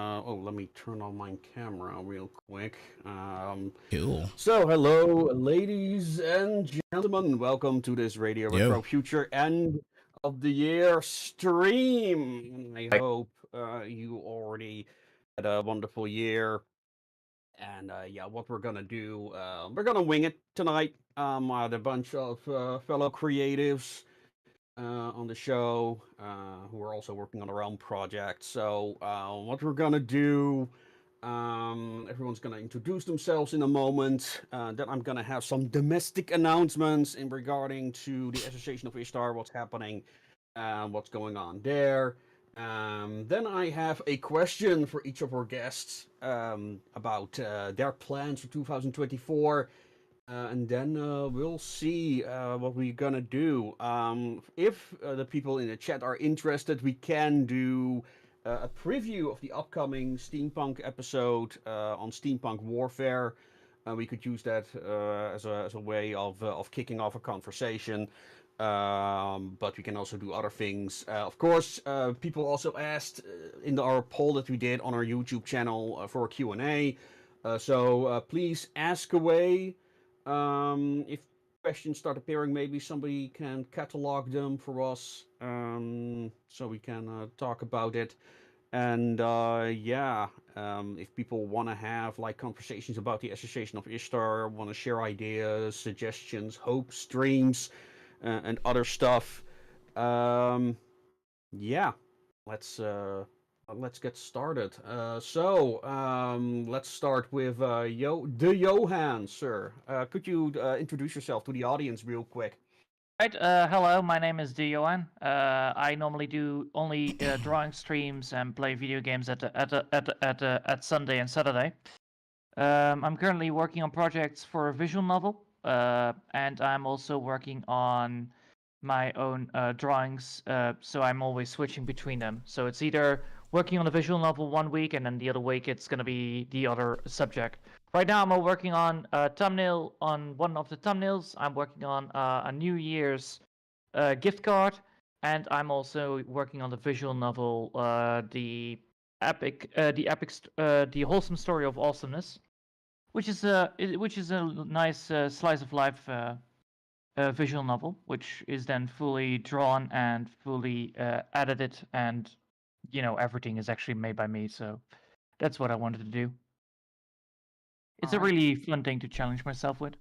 Let me turn on my camera real quick. Cool. Hello, ladies and gentlemen. Welcome to this Radio Yo. Retro Future End of the Year stream. I hope you already had a wonderful year. And yeah, what we're gonna do, we're gonna wing it tonight. I had a bunch of fellow creatives on the show who are also working on their own projects. So, what we're gonna do, everyone's gonna introduce themselves in a moment. Then I'm gonna have some domestic announcements in regarding to the Association of Ishtar, what's happening, what's going on there. Then I have a question for each of our guests about their plans for 2024. And then we'll see what we're gonna do. If the people in the chat are interested, we can do a preview of the upcoming steampunk episode on steampunk warfare. We could use that as a way of kicking off a conversation. But we can also do other things. Of course, people also asked in our poll that we did on our YouTube channel for a Q&A. So please ask away. If questions start appearing, maybe somebody can catalog them for us, so we can talk about it. And yeah, if people want to have like conversations about the Association of Ishtar, want to share ideas, suggestions, hopes, dreams, and other stuff, um, yeah, let's uh, let's get started. Let's start with the Johan, sir. Could you introduce yourself to the audience real quick? Right, hello, my name is Johan. I normally do only drawing streams and play video games at Sunday and Saturday. I'm currently working on projects for a visual novel, and I'm also working on my own drawings. So I'm always switching between them. So it's either working on a visual novel one week, and then the other week it's gonna be the other subject. Right now, I'm working on a thumbnail on one of the thumbnails. I'm working on a New Year's gift card, and I'm also working on the visual novel, the wholesome story of awesomeness, which is a nice slice of life visual novel, which is then fully drawn and fully edited, and everything is actually made by me. So that's what I wanted to do. It's a All right, really fun thing to challenge myself with.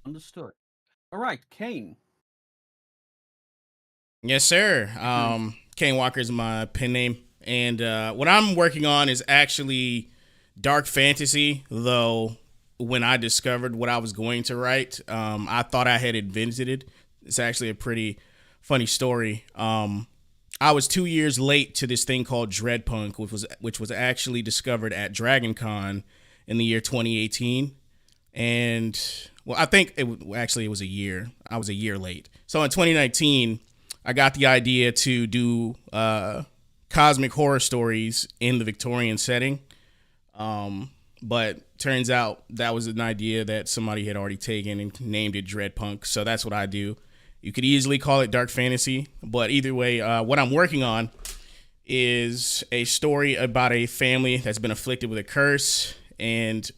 understood. All right, Kaine. Yes, sir. Kaine Walker is my pen name, and what I'm working on is actually dark fantasy. Though when I discovered what I was going to write, I thought I had invented it. It's actually a pretty funny story. I was 2 years late to this thing called Dreadpunk, which was actually discovered at DragonCon in the year 2018. And well, I think it was a year. I was a year late. So in 2019, I got the idea to do cosmic horror stories in the Victorian setting. But turns out that was an idea that somebody had already taken and named it Dreadpunk. So that's what I do. You could easily call it dark fantasy, but either way, what I'm working on is a story about a family that's been afflicted with a curse, and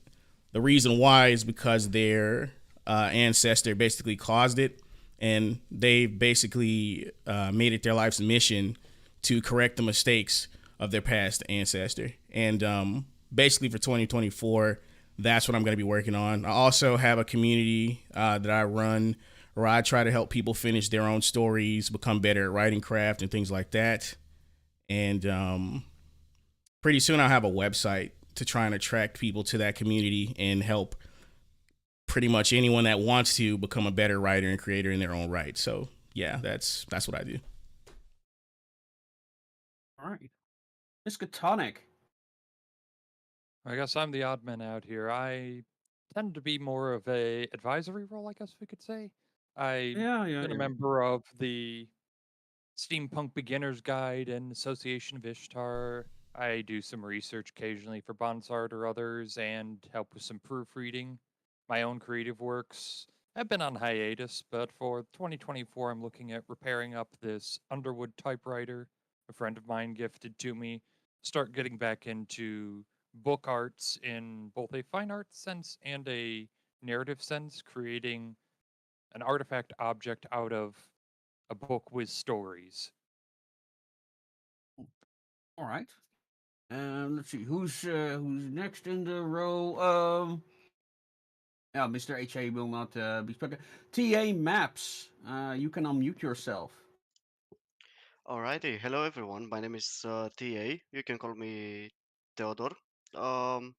the reason why is because their ancestor basically caused it, and they basically made it their life's mission to correct the mistakes of their past ancestor. And basically for 2024, that's what I'm going to be working on. I also have a community that I run where I try to help people finish their own stories, become better at writing craft and things like that. And pretty soon I'll have a website to try and attract people to that community and help pretty much anyone that wants to become a better writer and creator in their own right. So yeah, that's what I do. All right, Miskatonic. I guess I'm the odd man out here. I tend to be more of a advisory role, I guess we could say. I've Yeah. been a member of the Steampunk Beginner's Guide and Association of Ishtar. I do some research occasionally for Bonsard or others and help with some proofreading. My own creative works have been on hiatus, but for 2024, I'm looking at repairing up this Underwood typewriter a friend of mine gifted to me. start getting back into book arts in both a fine art sense and a narrative sense, creating an artifact object out of a book with stories. All right. Let's see who's next in the row. Yeah, Mr. HA will not be spoken. TA Maps. You can unmute yourself. Alrighty, hello everyone. My name is TA. You can call me Theodore. Um,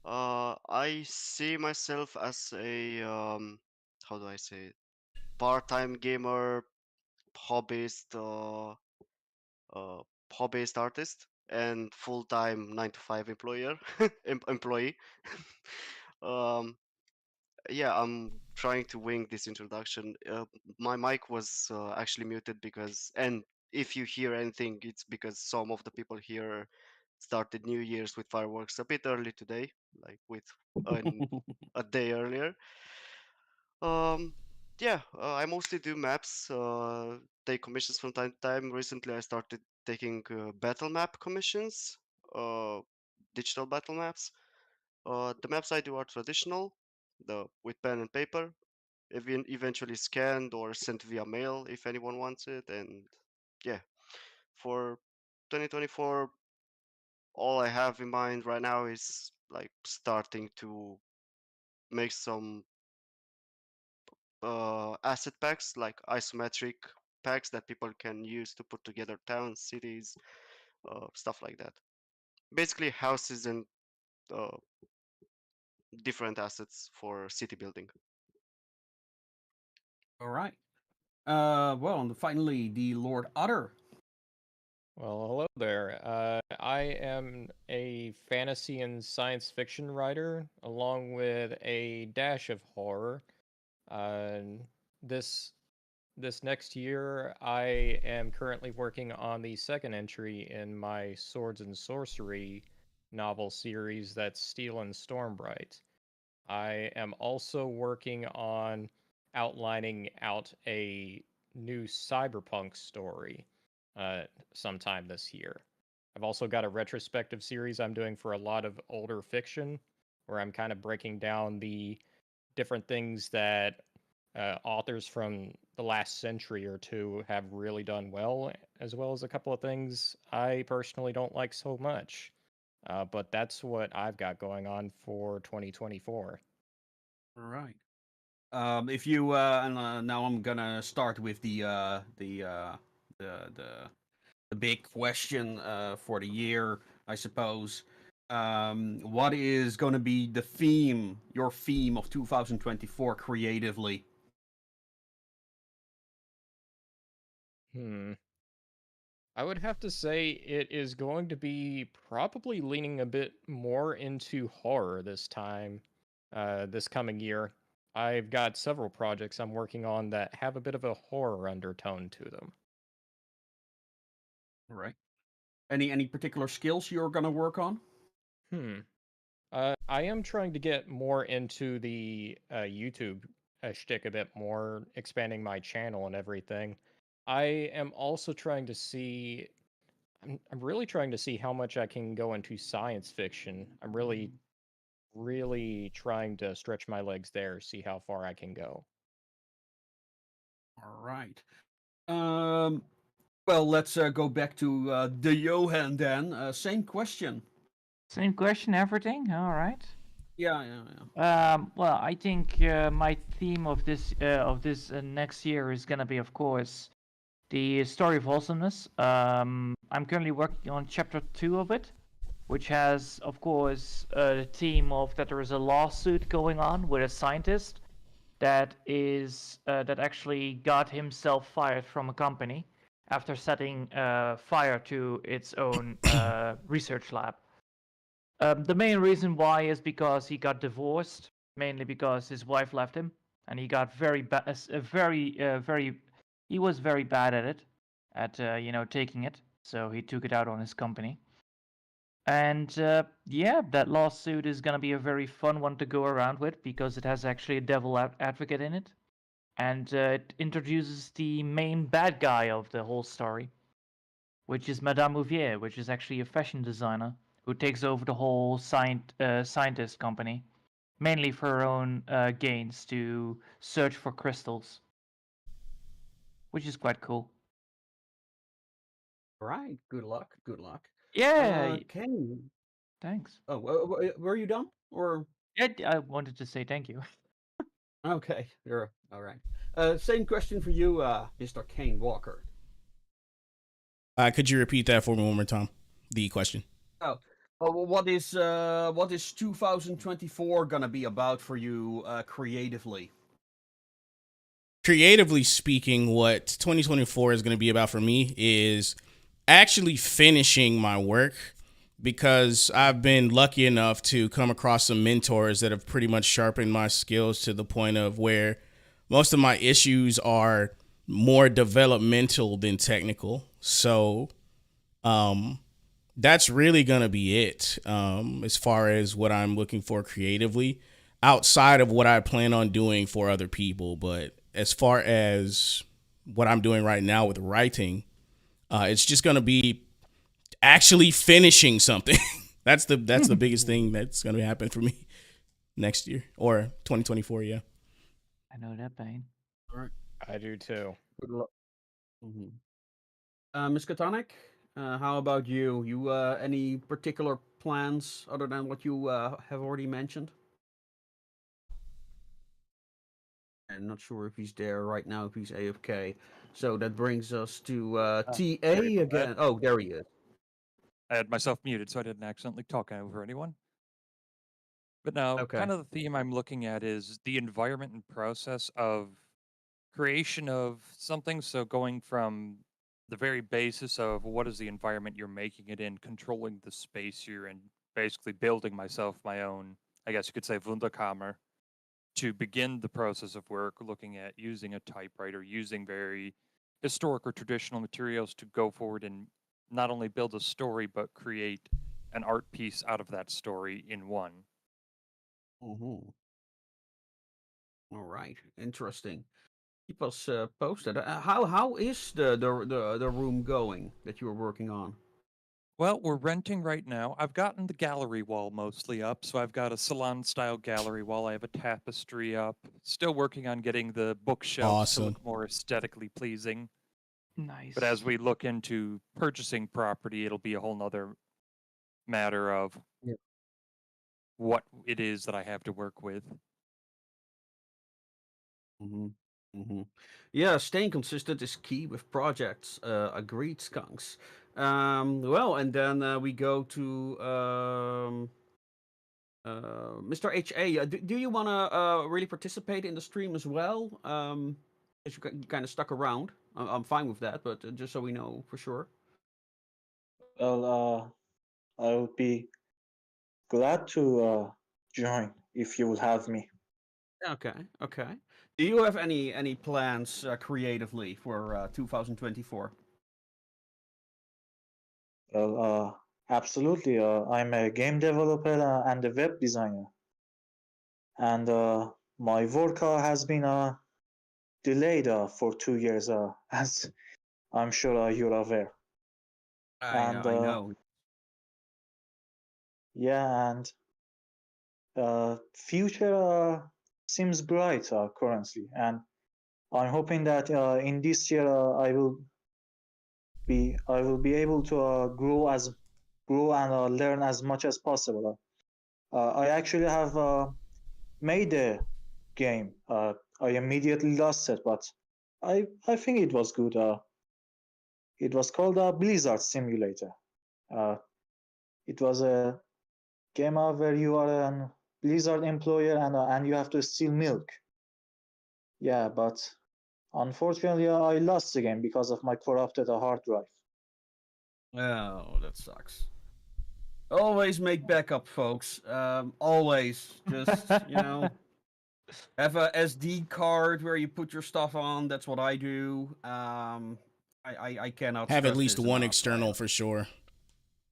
I see myself as a how do I say it? Part-time gamer, hobbyist, uh, hobbyist artist, and full-time 9 to 5 employee. um, yeah, I'm trying to wing this introduction. My mic was actually muted because, and if you hear anything, it's because some of the people here started New Year's with fireworks a bit early today, like with an, a day earlier. Um, yeah, I mostly do maps, take commissions from time to time. Recently, I started taking battle map commissions, uh, digital battle maps. The maps I do are traditional, the with pen and paper, eventually scanned or sent via mail if anyone wants it. And yeah, for 2024, all I have in mind right now is like starting to make some asset packs, like isometric packs that people can use to put together towns, cities, stuff like that. Basically, houses and uh, different assets for city building. All right. Well, and finally, the Lord Utter. Well, hello there. I am a fantasy and science fiction writer, along with a dash of horror. Uh, this this next year, I am currently working on the second entry in my Swords and Sorcery novel series that's Steel and Stormbright. I am also working on outlining out a new cyberpunk story uh, sometime this year. I've also got a retrospective series I'm doing for a lot of older fiction, where I'm kind of breaking down the different things that authors from the last century or two have really done well, as well as a couple of things I personally don't like so much. But that's what I've got going on for 2024. All right. If you and now I'm gonna start with the big question for the year, I suppose. What is going to be the theme, your theme of 2024 creatively? Hmm. I would have to say it is going to be probably leaning a bit more into horror this time, this coming year. I've got several projects I'm working on that have a bit of a horror undertone to them. All right. Any particular skills you're going to work on? Hmm. I am trying to get more into the YouTube shtick a bit more, expanding my channel and everything. I am also trying to see. I'm really trying to see how much I can go into science fiction. I'm really trying to stretch my legs there, see how far I can go. All right. Well, let's go back to the Johan then. Same question. Same question, everything. All right. Yeah. Well, I think my theme of this next year is gonna be, of course, the story of wholesomeness. I'm currently working on chapter 2 of it, which has, of course, the theme of that there is a lawsuit going on with a scientist that actually got himself fired from a company after setting fire to its own research lab. The main reason why is because he got divorced, mainly because his wife left him, and he got very bad, he was very bad at it, at taking it. So he took it out on his company. And yeah, that lawsuit is gonna be a very fun one to go around with because it has actually a devil advocate in it, and it introduces the main bad guy of the whole story. which is Madame Mouvier, which is actually a fashion designer who takes over the whole scientist company, mainly for her own gains to search for crystals, which is quite cool. All right. Good luck. Good luck. Yeah, Kaine. thanks. Oh, were you done? Or Yeah, I wanted to say thank you. okay, you're all right. Same question for you, Mr. Kaine Walker. Could you repeat that for me one more time? The question. Oh, well, what is 2024 gonna be about for you creatively? Creatively speaking, what 2024 is going to be about for me is actually finishing my work, because I've been lucky enough to come across some mentors that have pretty much sharpened my skills to the point of where most of my issues are more developmental than technical. So that's really going to be it as far as what I'm looking for creatively, outside of what I plan on doing for other people. But as far as what I'm doing right now with writing, it's just going to be actually finishing something. that's the biggest thing that's going to happen for me next year or 2024. Yeah. I know that pain. All right. I do too. Good luck. Ms. Katanik, how about you? You any particular plans other than what you have already mentioned? I'm not sure if he's there right now, if he's AFK. So that brings us to TA sorry about that. again. Oh, there he is. I had myself muted so I didn't accidentally talk over anyone. But now, Okay. kind of the theme I'm looking at is the environment and process of creation of something. So going from the very basis of what is the environment you're making it in, controlling the space you're in, basically building myself my own, I guess you could say, Wunderkammer, to begin the process of work, looking at using a typewriter, using very historic or traditional materials to go forward and not only build a story, but create an art piece out of that story in one. Mm-hmm. All right, interesting. Keep us posted. How is the room going that you were working on? Well, we're renting right now. I've gotten the gallery wall mostly up, so I've got a salon-style gallery wall. I have a tapestry up. Still working on getting the bookshelves to Awesome. look more aesthetically pleasing. Nice. But as we look into purchasing property, it'll be a whole nother matter of Yeah. what it is that I have to work with. Mm-hmm. Mm-hmm. Yeah, staying consistent is key with projects. Agreed, skunks. Well, and then we go to Mr. HA. Do you want to really participate in the stream as well? As you kind of stuck around. I'm fine with that, but just so we know for sure. Well, I would be glad to join if you would have me. Okay, okay. Do you have any plans creatively for 2024? Well, absolutely. I'm a game developer and a web designer, and my work has been delayed for 2 years, as I'm sure you're aware. And I know. yeah, and future seems bright currently, and I'm hoping that in this year I will be able to grow and learn as much as possible. I actually have made a game. I immediately lost it, but I think it was good. It was called Blizzard Simulator. It was a game where you are a Blizzard employer and you have to steal milk. Yeah, but unfortunately, I lost the game because of my corrupted hard drive. Oh, that sucks. Always make backup, folks. Always just have a SD card where you put your stuff on. That's what I do. I cannot Have at stress least this one enough. external for sure.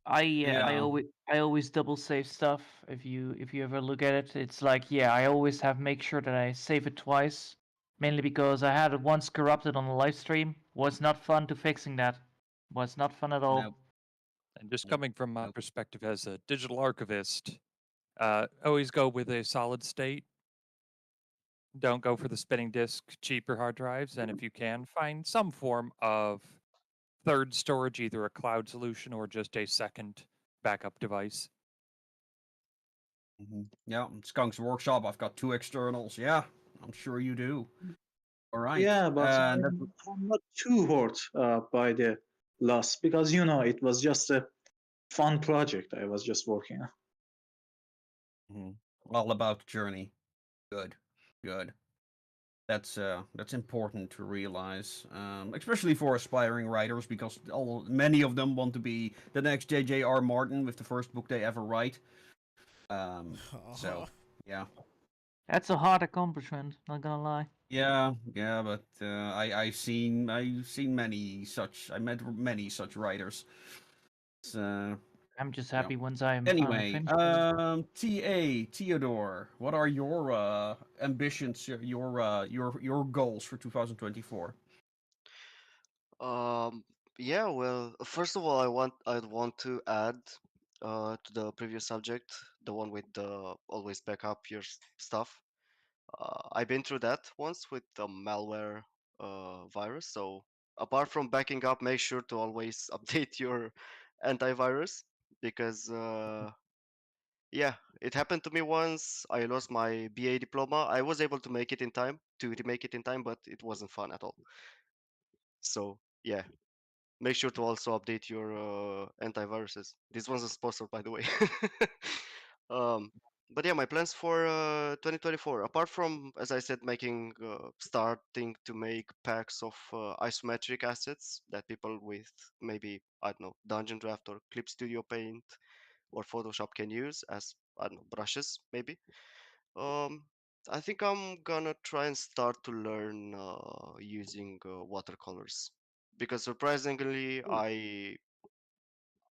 I always double save stuff. If you ever look at it, it's like, yeah, I always have make sure that I save it twice, mainly because I had it once corrupted on a live stream. Was not fun to fixing that. Was not fun at all. Nope. And just Nope. coming from my Nope. perspective as a digital archivist, always go with a solid state. Don't go for the spinning disk, cheaper hard drives. And if you can, find some form of third storage, either a cloud solution or just a second backup device. Yeah, Skunk's Workshop. I've got 2 externals. Yeah, I'm sure you do. All right. Yeah, but And I'm not too hurt by the loss because it was just a fun project I was just working on. all about the journey. Good. Good. That's important to realize, especially for aspiring writers, because many of them want to be the next J.J.R. Martin with the first book they ever write. So yeah, That's a hard accomplishment. Not gonna lie. yeah, but I've seen many such. I met many such writers. So, I'm just yeah. happy once I'm Anyway, finished. Theodore, what are your ambitions, your goals for 2024? Yeah, well, first of all, I'd want to add to the previous subject, the one with the always back up your stuff. I've been through that once with the malware virus. So apart from backing up, make sure to always update your antivirus because yeah, it happened to me once. I lost my BA diploma. I was able to make it in time, to remake it in time, but it wasn't fun at all. So yeah, make sure to also update your antiviruses. This one's a sponsor, by the way. um, but yeah, my plans for 2024, apart from, as I said, starting to make packs of isometric assets that people with maybe, I don't know, Dungeon Draft or Clip Studio Paint or Photoshop can use as, I don't know, brushes, maybe. Um, I think I'm gonna try and start to learn using watercolors because surprisingly,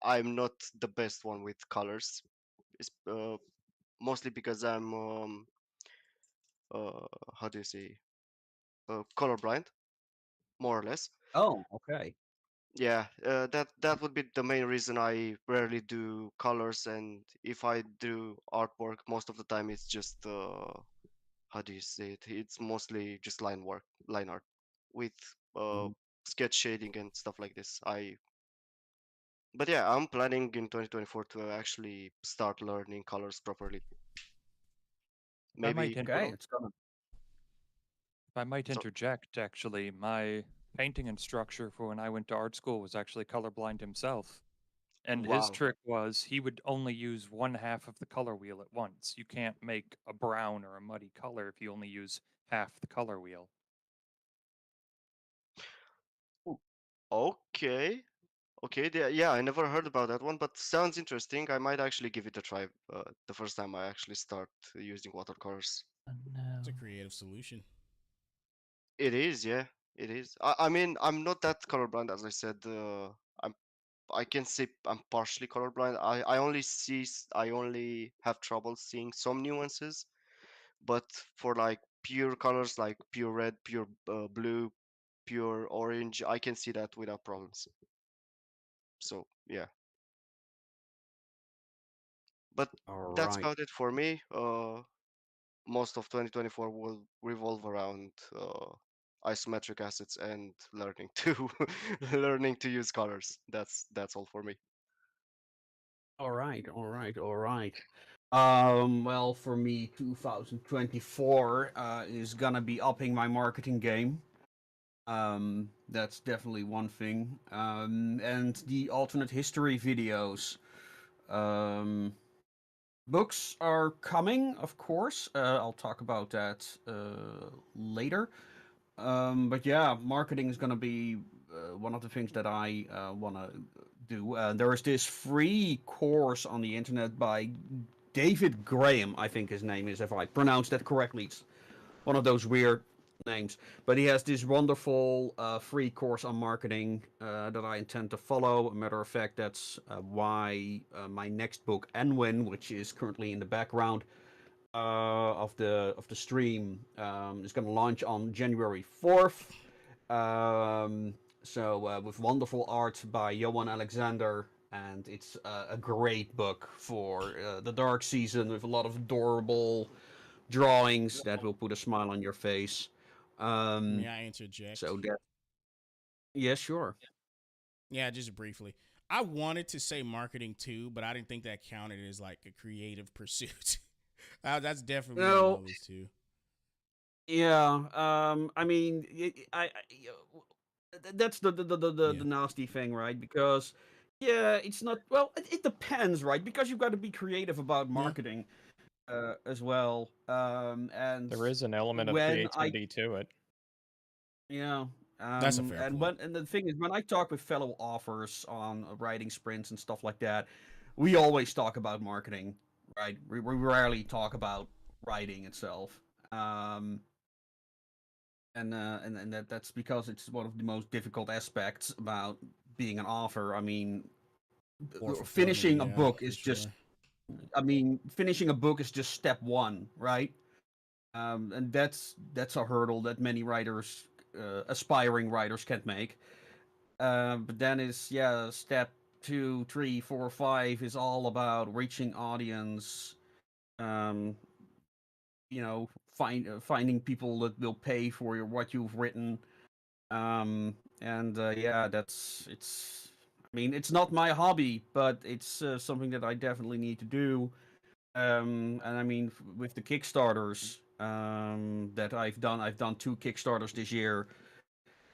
I'm not the best one with colors. It's mostly because I'm uh, how do you say colorblind, more or less. Oh, okay. Yeah, that would be the main reason I rarely do colors, and if I do artwork, most of the time it's just how do you say it? It's mostly just line art, with uh Mhm. sketch shading and stuff like this. But yeah, I'm planning in 2024 to actually start learning colors properly. I might Maybe Okay, it's gonna. If I might so. interject, actually, my painting instructor for when I went to art school was actually colorblind himself. And his Wow. trick was he would only use one half of the color wheel at once. You can't make a brown or a muddy color if you only use half the color wheel. Okay. Okay. Yeah, I never heard about that one, but sounds interesting. I might actually give it a try the first time I actually start using watercolors. No. It's a creative solution. It is, yeah, it is. I mean, I'm not that colorblind, as I said. I'm I can say I'm partially colorblind. I only have trouble seeing some nuances, but for like pure colors, like pure red, pure blue, pure orange, I can see that without problems. So yeah, but All that's right. about it for me. Most of 2024 will revolve around isometric assets and learning to learning to use colors. That's all for me. All right. All right. All right. Well, for me, 2024 is gonna be upping my marketing game. That's definitely one thing. And the alternate history videos. Um, Books are coming, of course. I'll talk about that later. But yeah, marketing is gonna be one of the things that I wanna do. There is this free course on the internet by David Graham, I think his name is, if I pronounce that correctly. It's one of those weird names. But he has this wonderful free course on marketing that I intend to follow. A matter of fact, that's why my next book, Enwin, which is currently in the background of the stream, is going to launch on January 4th. So with wonderful art by Johan Alexander, and it's a great book for the dark season with a lot of adorable drawings that will put a smile on your face. May I interject? So that, yeah, sure. Yeah, just briefly. I wanted to say marketing too, but I didn't think that counted as like a creative pursuit. That's definitely on No, my list too. yeah. I mean, that's the Yeah. nasty thing, right? Because yeah, it's not. Well, it depends, right? Because you've got to be creative about Yeah. marketing as well. And There is an element of when I creativity to it. yeah. That's a fair And point. the thing is, when I talk with fellow authors on writing sprints and stuff like that, we always talk about marketing, right? We rarely talk about writing itself. Um, and that's because it's one of the most difficult aspects about being an author. I mean, More fulfillment, finishing a yeah, book for is just, sure. I mean, finishing a book is just step one, right? And that's a hurdle that many writers, aspiring writers, can't make. But then is yeah, step 2, 3, 4, 5 is all about reaching audience. Um, finding people that will pay for what you've written. And yeah, that's it's. I mean, it's not my hobby, but it's something that I definitely need to do. And I mean, with the Kickstarters that I've done 2 Kickstarters this year,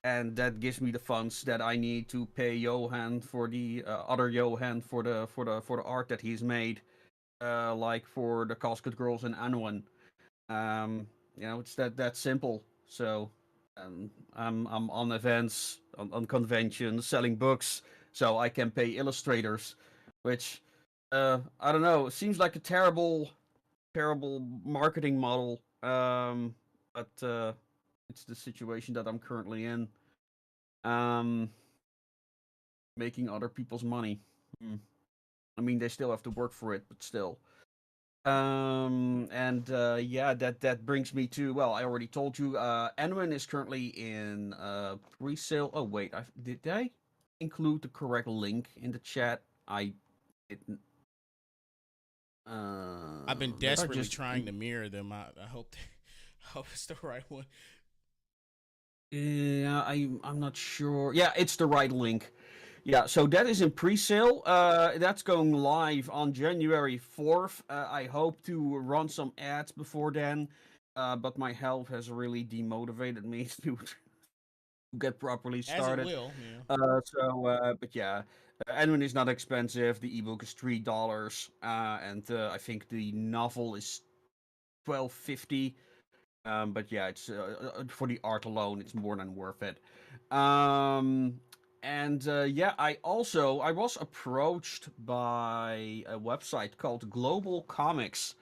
and that gives me the funds that I need to pay Johan for the other Johan for the art that he's made, like for the Casket Girls and Anwen. It's that simple. So I'm on events, on conventions, selling books, so I can pay illustrators, which I don't know. It seems like a terrible marketing model. But it's the situation that I'm currently in. Um, Making other people's money. Hmm. I mean, they still have to work for it, but still. And yeah, that brings me to, well, I already told you, Anwen is currently in pre-sale. Oh wait, did I include the correct link in the chat? I didn't. I've been Did I desperately just? trying to mirror them. I hope I hope it's the right one. Yeah, I'm not sure. Yeah, it's the right link. Yeah, so that is in pre-sale. That's going live on January 4th. I hope to run some ads before then, but my health has really demotivated me to get properly As it started. will, yeah. But yeah, Edwin is not expensive. The ebook is $3, and I think the novel is $12.50. But yeah, it's for the art alone, it's more than worth it. And yeah, I was approached by a website called Global Comics.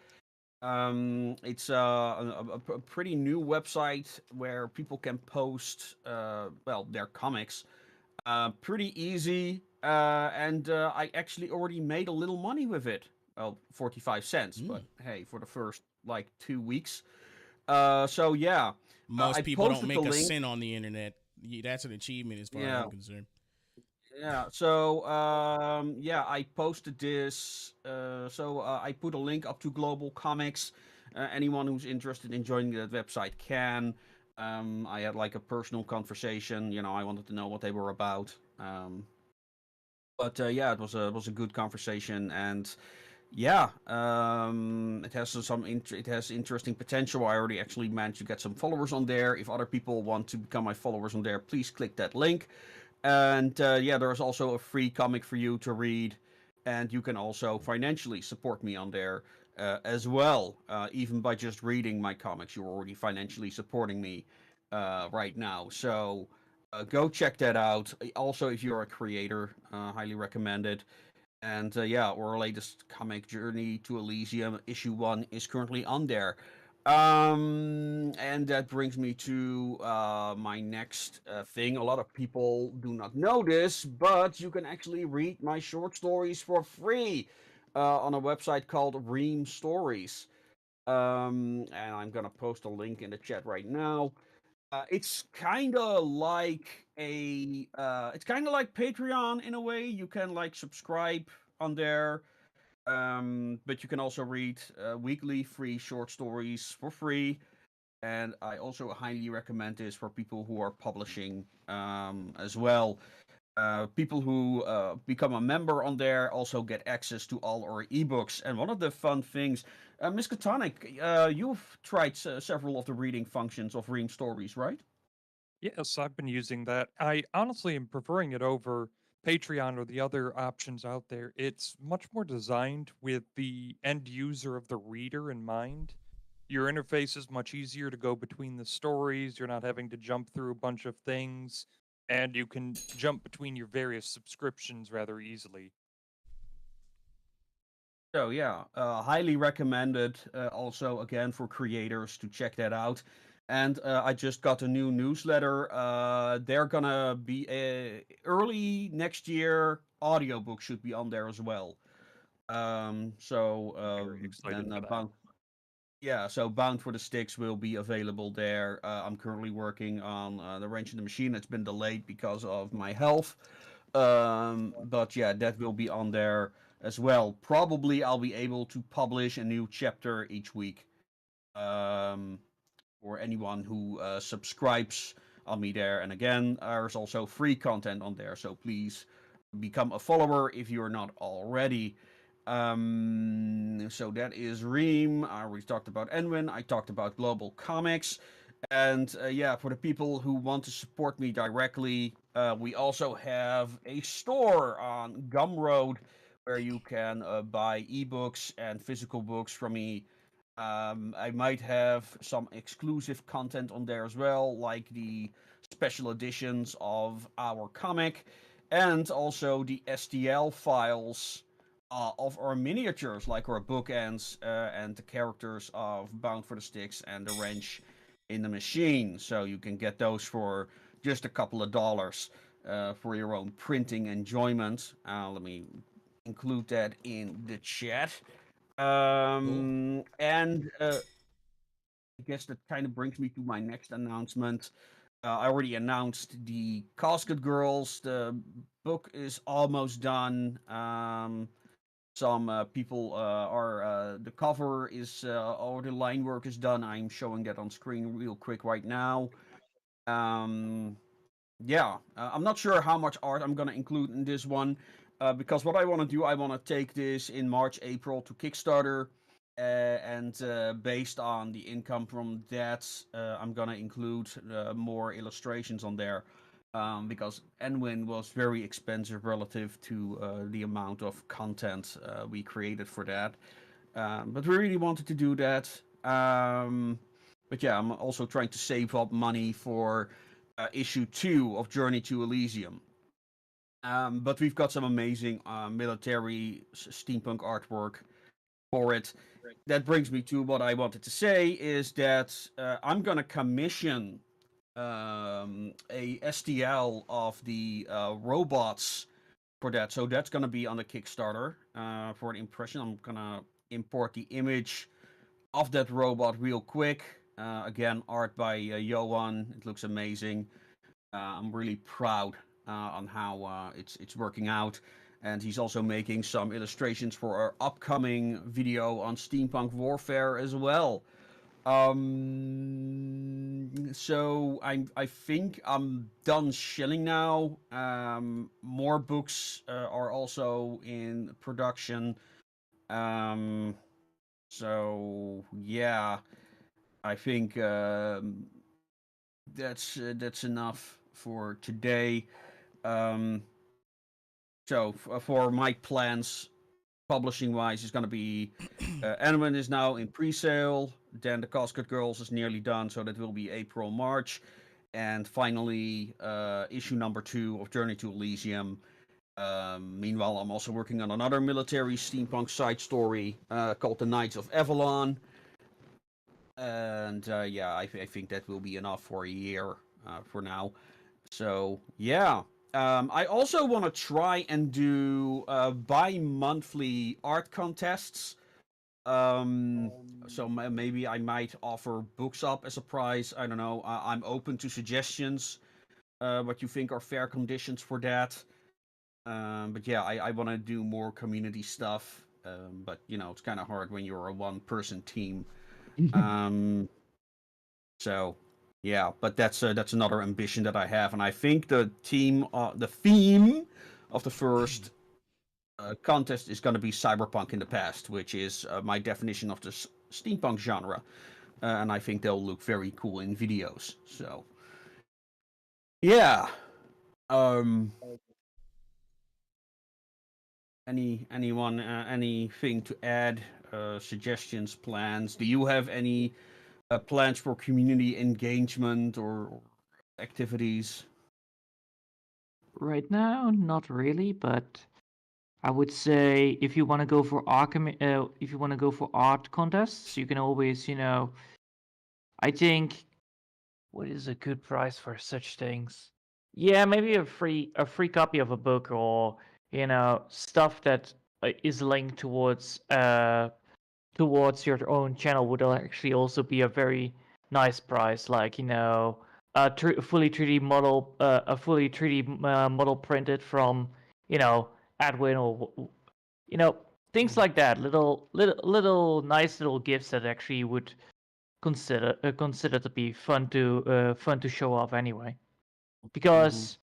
It's a pretty new website where people can post well, their comics. Pretty easy, and I actually already made a little money with it. Well, 45 cents, but hey, for the first like 2 weeks. So yeah, I Most people don't posted the make a link. cent on the internet. That's an achievement as far as Yeah, I'm concerned. yeah. So yeah, I posted this. I put a link up to Global Comics. Anyone who's interested in joining that website can. I had like a personal conversation. I wanted to know what they were about. But yeah, it was a good conversation, and yeah, it has it has interesting potential. I already actually managed to get some followers on there. If other people want to become my followers on there, please click that link. And yeah, there's also a free comic for you to read, and you can also financially support me on there as well. Even by just reading my comics, you're already financially supporting me right now. So go check that out. Also, if you're a creator, highly recommend it. And yeah, our latest comic, Journey to Elysium, issue 1, is currently on there. And that brings me to my next thing. A lot of people do not know this, but you can actually read my short stories for free on a website called Ream Stories. And I'm gonna post a link in the chat right now. It's kind of like it's kind of like Patreon in a way. You can like subscribe on there, but you can also read weekly free short stories for free. And I also highly recommend this for people who are publishing as well. People who become a member on there also get access to all our ebooks. And one of the fun things, Miss Katonic, you've tried several of the reading functions of Ream Stories, right? Yes, I've been using that. I honestly am preferring it over Patreon or the other options out there. It's much more designed with the end user of the reader in mind. Your interface is much easier to go between the stories. You're not having to jump through a bunch of things, and you can jump between your various subscriptions rather easily. So yeah, highly recommended. Also, again for creators to check that out. And I just got a new newsletter. They're gonna be early next year. Audiobook should be on there as well. So Very excited then for that. Bound, yeah, so Bound for the Sticks will be available there. I'm currently working on the Wrench in the Machine. It's been delayed because of my health. But yeah, that will be on there as well. Probably I'll be able to publish a new chapter each week. Um, for anyone who subscribes on me there. And again, there's also free content on there. So please become a follower if you're not already. So that is Ream. I already talked about Enwin. I talked about Global Comics. And yeah, for the people who want to support me directly, we also have a store on Gumroad where you can buy ebooks and physical books from me. I might have some exclusive content on there as well, like the special editions of our comic and also the STL files of our miniatures, like our bookends and the characters of Bound for the Sticks and the Wrench in the Machine. So you can get those for just a couple of dollars for your own printing enjoyment. Let me include that in the chat. And I guess that kind of brings me to my next announcement. I already announced the Casket Girls. The book is almost done. Some people are the cover is all the line work is done. I'm showing that on screen real quick right now. Um, yeah, I'm not sure how much art I'm gonna include in this one, because what I want to do, I want to take this in March, April to Kickstarter, and based on the income from that, I'm gonna include more illustrations on there, because Enwin was very expensive relative to the amount of content we created for that, but we really wanted to do that. But yeah, I'm also trying to save up money for issue 2 of Journey to Elysium. But we've got some amazing military steampunk artwork for it. That brings me to what I wanted to say is that I'm gonna commission a STL of the robots for that. So that's gonna be on the Kickstarter for an impression. I'm gonna import the image of that robot real quick. Again, art by Johan. It looks amazing. I'm really proud on how it's working out. And he's also making some illustrations for our upcoming video on steampunk warfare as well. So I think I'm done shilling now. More books are also in production. So yeah, I think that's enough for today. Um, so for my plans, publishing wise, is going to be Animan is now in pre-sale. Then the Casket Girls is nearly done, so that will be April, March, and finally issue number 2 of Journey to Elysium. Meanwhile, I'm also working on another military steampunk side story called The Knights of Avalon. And yeah, I think that will be enough for a year for now. So yeah, I also want to try and do bi-monthly art contests. So maybe I might offer books up as a prize. I don't know. I'm open to suggestions. What you think are fair conditions for that? But yeah, I want to do more community stuff. But you know, it's kind of hard when you're a one-person team. So yeah, but that's another ambition that I have, and I think the theme of the first contest is going to be cyberpunk in the past, which is my definition of the steampunk genre, and I think they'll look very cool in videos. So yeah, um, anyone anything to add? Suggestions, plans? Do you have any plans for community engagement or activities? Right now, not really, but I would say if you want to go for if you want to go for art contests, you can always, I think, what is a good price for such things? Yeah, maybe a free copy of a book, or stuff that is linked towards your own channel would actually also be a very nice price. Like fully 3D model, a fully 3D model printed from Adwin, or things like that. Little nice little gifts that actually would consider to be fun to show off anyway. Because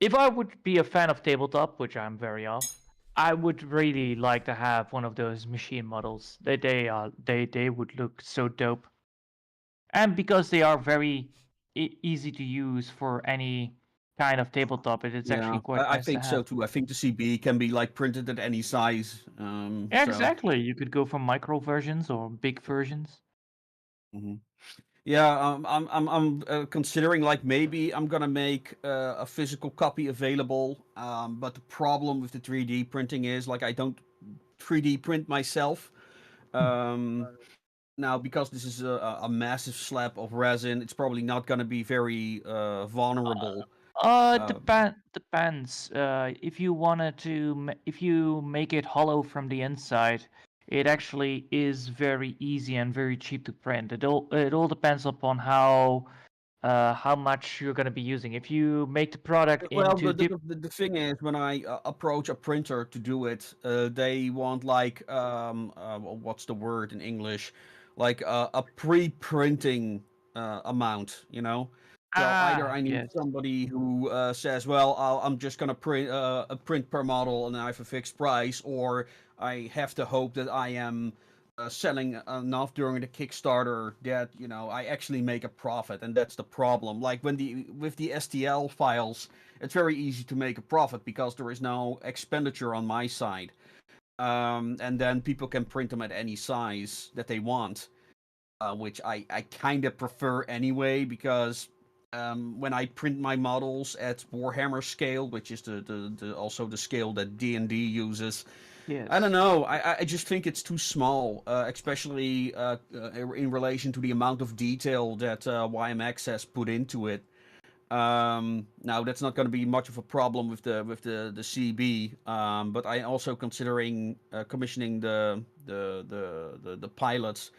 if I would be a fan of tabletop, which I'm very of, I would really like to have one of those machine models. They would look so dope, and because they are very easy to use for any kind of tabletop, it's actually Yeah, quite I nice to think so have. too. I think the CB can be like printed at any size. Yeah, So exactly. You could go for micro versions or big versions. mhm. Yeah, I'm considering like maybe I'm gonna make a physical copy available. But the problem with the 3D printing is like I don't 3D print myself. Um, Now because this is a massive slab of resin, it's probably not gonna be very vulnerable. Depends. If you wanted to, if you make it hollow from the inside, it actually is very easy and very cheap to print. It all depends upon how much you're going to be using. If you make the product Well, into the thing is, when I approach a printer to do it, they want like what's the word in English, like a pre-printing amount, you know. So either I need yes. somebody who says, well, I'm just gonna print a print per model and I have a fixed price, or I have to hope that I am selling enough during the Kickstarter that I actually make a profit, and that's the problem. Like with the STL files, it's very easy to make a profit because there is no expenditure on my side, and then people can print them at any size that they want, which I kind of prefer anyway because when I print my models at Warhammer scale, which is the also the scale that D&D uses, Yes. I don't know. I just think it's too small, especially in relation to the amount of detail that YMX has put into it. Now that's not going to be much of a problem with the CB, but I also considering commissioning the pilots.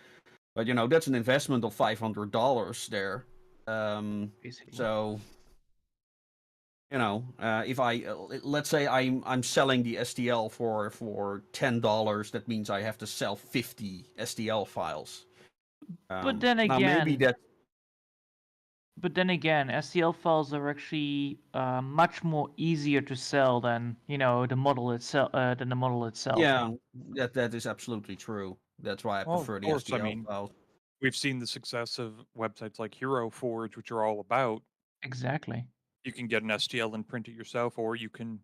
But that's an investment of $500 there. Basically. So if I let's say I'm selling the STL for $10, that means I have to sell 50 STL files. But then Now maybe again, that STL files are actually much more easier to sell than the model itself. yeah, that is absolutely true. That's why I Well, of prefer the course, I STL mean, files. we've seen the success of websites like Hero Forge, which are all about Exactly. you can get an STL and print it yourself, or you can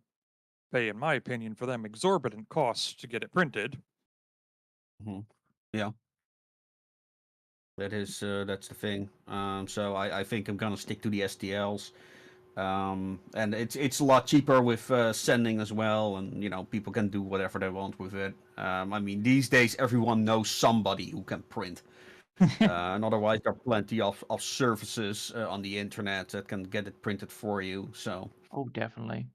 pay, in my opinion, for them exorbitant costs to get it printed. Hmm. Yeah, that's the thing. So I think I'm gonna stick to the STLs. And it's a lot cheaper with sending as well, and people can do whatever they want with it. I mean, these days everyone knows somebody who can print, and otherwise there are plenty of services on the internet that can get it printed for you. So Oh, definitely.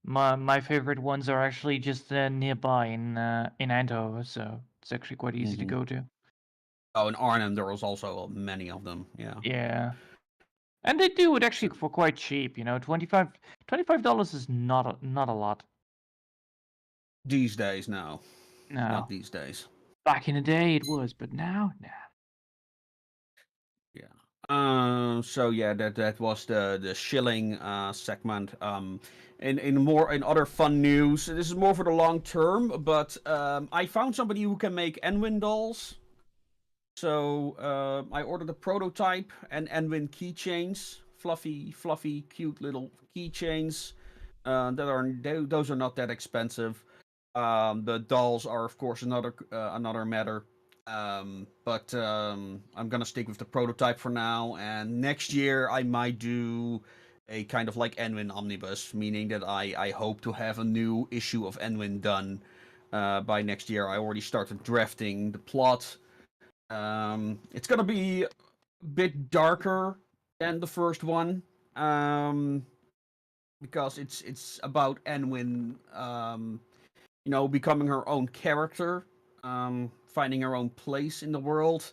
My favorite ones are actually just nearby in Eindhoven, so It's actually quite easy to go to. Oh, in Arnhem there was also many of them. Yeah. Yeah. And they do it actually for quite cheap, you know. $25 is not a lot. These days, no. No. Not these days. Back in the day it was, but now, nah. Yeah. So yeah, that was the shilling segment. In other fun news, this is more for the long term, but I found somebody who can make Enwin dolls. So I ordered a prototype and Enwin keychains, fluffy, cute little keychains. Those are not that expensive. The dolls are of course another matter. But I'm gonna stick with the prototype for now, and next year I might do a kind of like Enwin omnibus, meaning that I hope to have a new issue of Enwin done by next year. I already started drafting the plot. It's gonna be a bit darker than the first one, because it's about Enwin, becoming her own character, finding her own place in the world.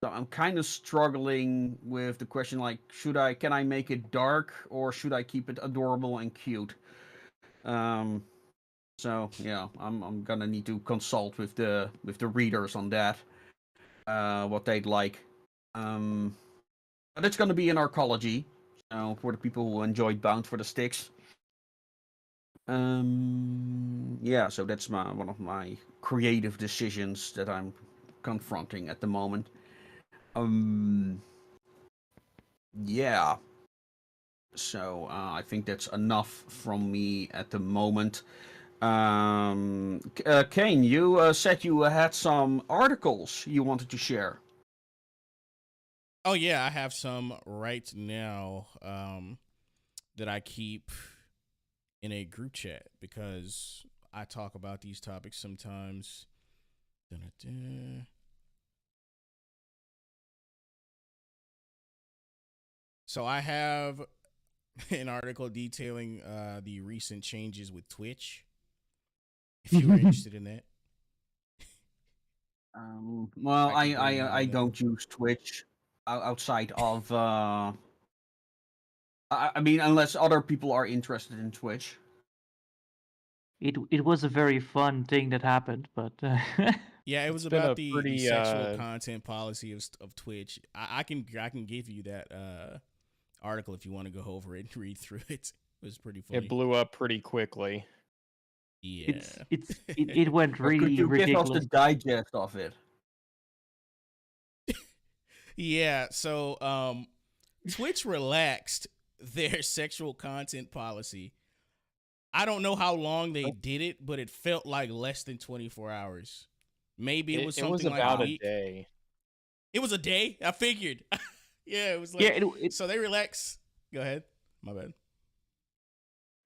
So I'm kind of struggling with the question like, can I make it dark or should I keep it adorable and cute? So yeah, I'm gonna need to consult with the readers on that, what they'd like. But it's gonna be in arcology, for the people who enjoyed Bound for the Sticks. Yeah, so that's one of my creative decisions that I'm confronting at the moment. Yeah. So I think that's enough from me at the moment. Kaine, you said you had some articles you wanted to share. Oh yeah, I have some right now that I keep in a group chat because I talk about these topics sometimes. Dun-dun-dun. So I have an article detailing the recent changes with Twitch. If you were interested in that. Well, I can bring it I up. don't use Twitch outside of. I mean, unless other people are interested in Twitch. It was a very fun thing that happened, but Yeah, it was It's been about a the pretty, sexual content policy of Twitch. I can give you that article if you want to go over it and read through it. It was pretty funny. It blew up pretty quickly. Yeah. it went Or could really you give us ridiculous. the digest of it? Yeah, so Twitch relaxed their sexual content policy. I don't know how long they did it, but it felt like less than 24 hours. Maybe it was something like about a week. a day. It was a day. I figured. Yeah, it was like. Yeah, so they relax. Go ahead. My bad.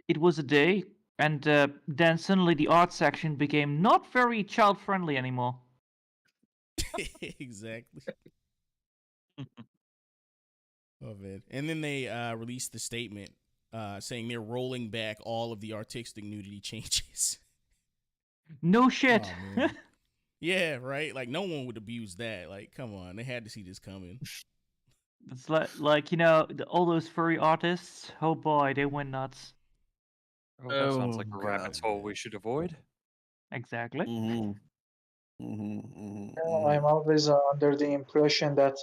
it was a day, and then suddenly the art section became not very child friendly anymore. Exactly. Oh man. And then they released the statement saying they're rolling back all of the artistic nudity changes. No shit. Oh, man. Yeah, right. Like no one would abuse that. Like, come on, they had to see this coming. It's like all those furry artists. Oh boy, they went nuts. Oh, that sounds like a God, rabbit hole we should avoid. Exactly. I'm always under the impression that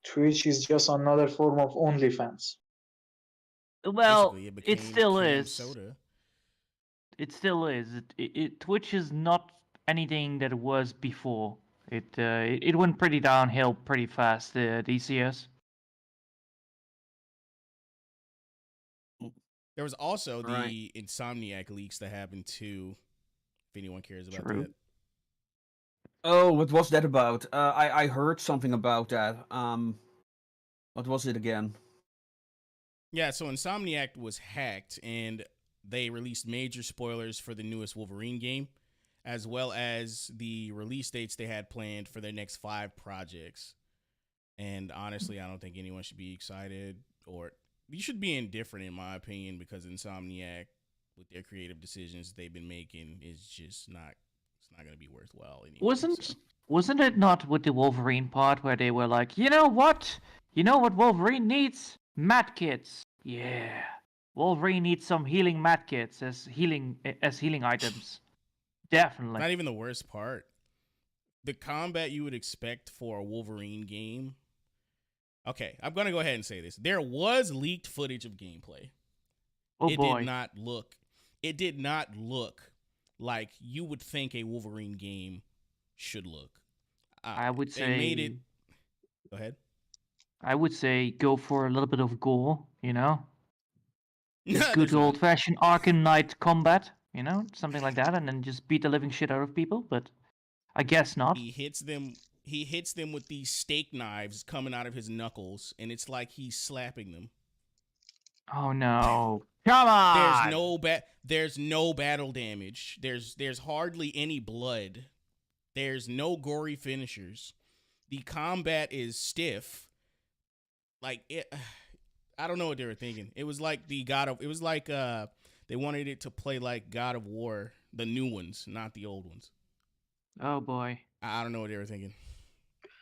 Twitch is just another form of OnlyFans. Well, Basically, it became still canned is. soda. It still is. Twitch is not anything that it was before. It went pretty downhill pretty fast. These years. There was also the Right. Insomniac leaks that happened too. If anyone cares about True. that. Oh, what was that about? I heard something about that. What was it again? Yeah, so Insomniac was hacked and they released major spoilers for the newest Wolverine game, as well as the release dates they had planned for their next 5 projects. And honestly, I don't think anyone should be excited, or you should be indifferent in my opinion, because Insomniac, with their creative decisions they've been making, is just not It's not gonna be worthwhile anyway. Wasn't it not with the Wolverine part where they were like, you know what? You know what Wolverine needs? Mad kits. Yeah. Wolverine needs some healing mad kits as healing items. Definitely. Not even the worst part. The combat you would expect for a Wolverine game. Okay, I'm gonna go ahead and say this. There was leaked footage of gameplay. Oh it boy. It did not look like you would think a Wolverine game should look. I would say they made it. Go ahead. I would say go for a little bit of gore, you know? Just good There's none. old-fashioned Arkham Knight combat, you know? Something like that, and then just beat the living shit out of people, but I guess not. He hits them with these steak knives coming out of his knuckles, and it's like he's slapping them. Oh no. Come on! There's no battle damage. There's hardly any blood. There's no gory finishers. The combat is stiff. Like it, I don't know what they were thinking. It was like they wanted it to play like God of War, the new ones, not the old ones. Oh boy. I don't know what they were thinking.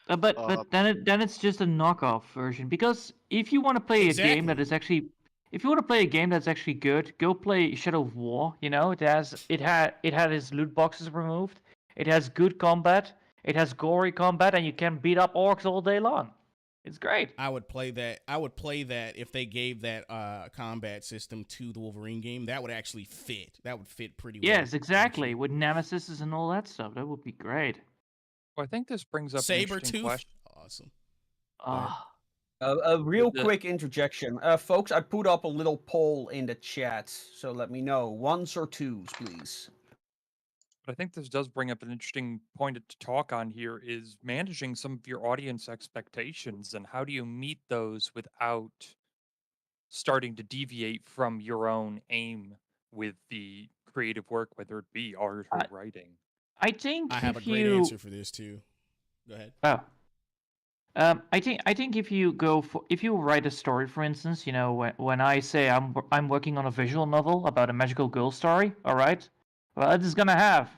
But then it's just a knockoff version, because if you want to play a game that is actually, if you want to play a game that's actually good, go play Shadow of War. You know, it had its loot boxes removed. It has good combat. It has gory combat, and you can beat up orcs all day long. It's great. I would play that if they gave that combat system to the Wolverine game. That would actually fit. That would fit pretty well. Yes, exactly. With Nemesis and all that stuff, that would be great. Well, I think this brings up an interesting Sabretooth. question. Awesome. A real quick interjection. Folks, I put up a little poll in the chat, so let me know. Ones or twos, please. But I think this does bring up an interesting point to talk on here, is managing some of your audience expectations, and how do you meet those without starting to deviate from your own aim with the creative work, whether it be art or writing. I think I have a great answer for this too. Go ahead. Oh. I think if you write a story, for instance, you know, when I say I'm working on a visual novel about a magical girl story, all right, well, it is gonna have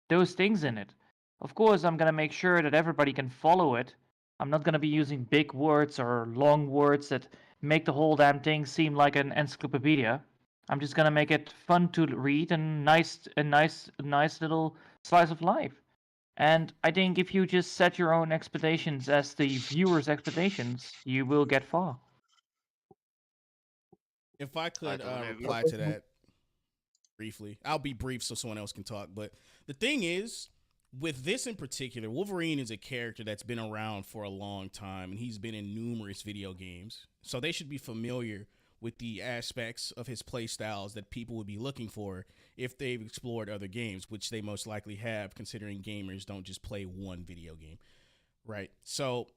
those things in it. Of course, I'm gonna make sure that everybody can follow it. I'm not gonna be using big words or long words that make the whole damn thing seem like an encyclopedia. I'm just gonna make it fun to read and nice little slice of life. And I think if you just set your own expectations as the viewer's expectations, you will get far. If I could reply to that briefly, I'll be brief so someone else can talk. But the thing is, with this in particular, Wolverine is a character that's been around for a long time, and he's been in numerous video games. So they should be familiar with the aspects of his play styles that people would be looking for if they've explored other games, which they most likely have, considering gamers don't just play one video game, right? So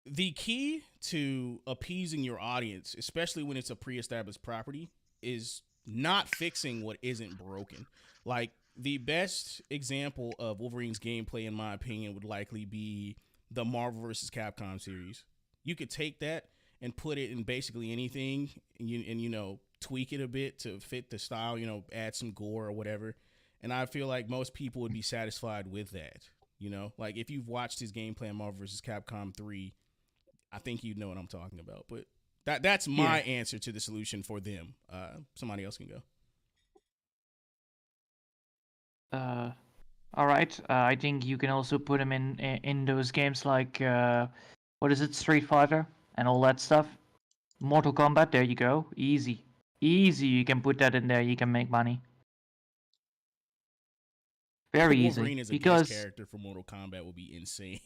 the key to appeasing your audience, especially when it's a pre-established property, is not fixing what isn't broken. Like, the best example of Wolverine's gameplay, in my opinion, would likely be the Marvel vs. Capcom series. You could take that and put it in basically anything, and you know, tweak it a bit to fit the style, you know, add some gore or whatever. And I feel like most people would be satisfied with that. You know, like if you've watched his gameplay in Marvel vs. Capcom 3, I think you know what I'm talking about. But that's my answer to the solution for them. Somebody else can go. All right. I think you can also put him in those games like what is it, Street Fighter and all that stuff. Mortal Kombat. There you go. Easy. You can put that in there. You can make money. Very easy. Wolverine as a because guest character for Mortal Kombat would be insane.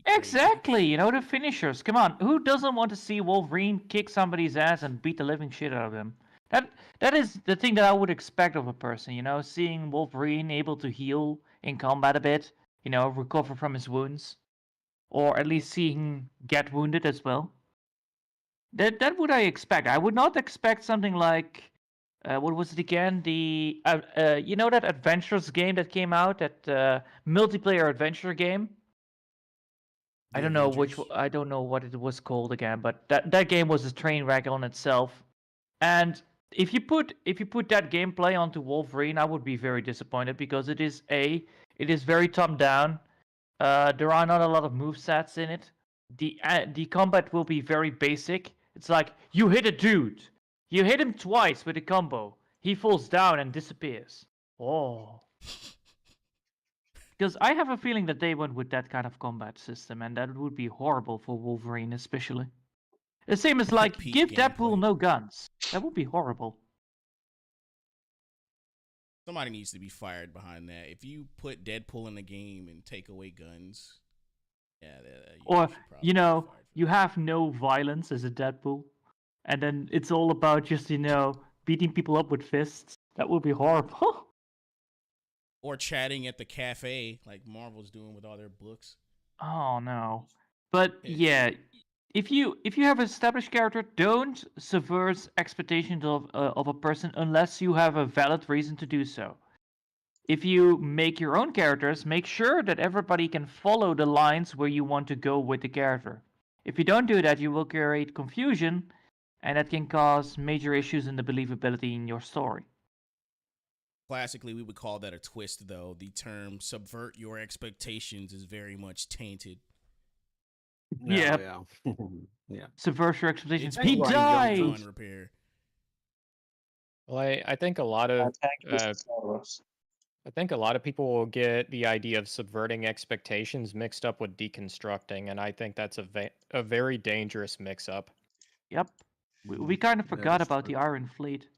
exactly. You know, the finishers. Come on. Who doesn't want to see Wolverine kick somebody's ass and beat the living shit out of them? That is the thing that I would expect of a person, you know, seeing Wolverine able to heal in combat a bit, you know, recover from his wounds, or at least seeing him get wounded as well. That would I expect. I would not expect something like, what was it again? The you know, that adventures game that came out, that multiplayer adventure game. I don't know what it was called again, but that game was a train wreck on itself. And if you put that gameplay onto Wolverine, I would be very disappointed because it is very top down. There are not a lot of movesets in it. The combat will be very basic. It's like you hit a dude, you hit him twice with a combo, he falls down and disappears. Oh. Because I have a feeling that they went with that kind of combat system, and that would be horrible for Wolverine, especially. The same as like Peak give Deadpool gameplay. no guns. That would be horrible. Somebody needs to be fired behind that. If you put Deadpool in the game and take away guns, yeah, Or should probably you be know, fired for you have no violence as a Deadpool, and then it's all about just beating people up with fists. That would be horrible. or chatting at the cafe like Marvel's doing with all their books. Oh no. But yeah, if you have an established character, don't subvert expectations of a person unless you have a valid reason to do so. If you make your own characters, make sure that everybody can follow the lines where you want to go with the character. If you don't do that, you will create confusion, and that can cause major issues in the believability in your story. Classically, we would call that a twist, though. The term subvert your expectations is very much tainted. Yeah. Yeah. Yeah. Subvert your expectations. It's He going died! beyond repair. Well, I think a lot of I think a lot of people will get the idea of subverting expectations mixed up with deconstructing, and I think that's a very dangerous mix-up. Yep. We kind of That forgot is about true. the Iron Fleet.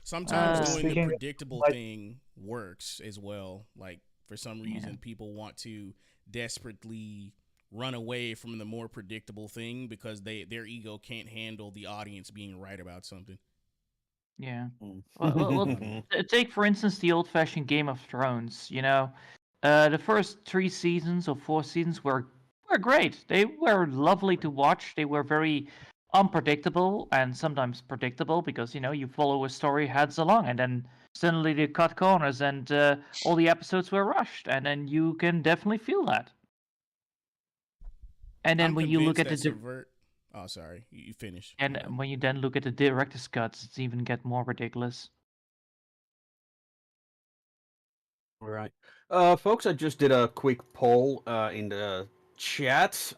Sometimes doing the Speaking- predictable like- thing works as well. Like, for some reason, people want to desperately run away from the more predictable thing because their ego can't handle the audience being right about something. Yeah. Mm. Well, take for instance the old-fashioned Game of Thrones. The first 3 seasons or 4 seasons were great. They were lovely to watch. They were very unpredictable and sometimes predictable because you follow a story heads along, and then suddenly they cut corners and all the episodes were rushed, and then you can definitely feel that. And then I'm when you look at convinced the that subvert. Oh, sorry, you finish. and when you then look at the director's cuts, it's even get more ridiculous. All right. Folks, I just did a quick poll in the chat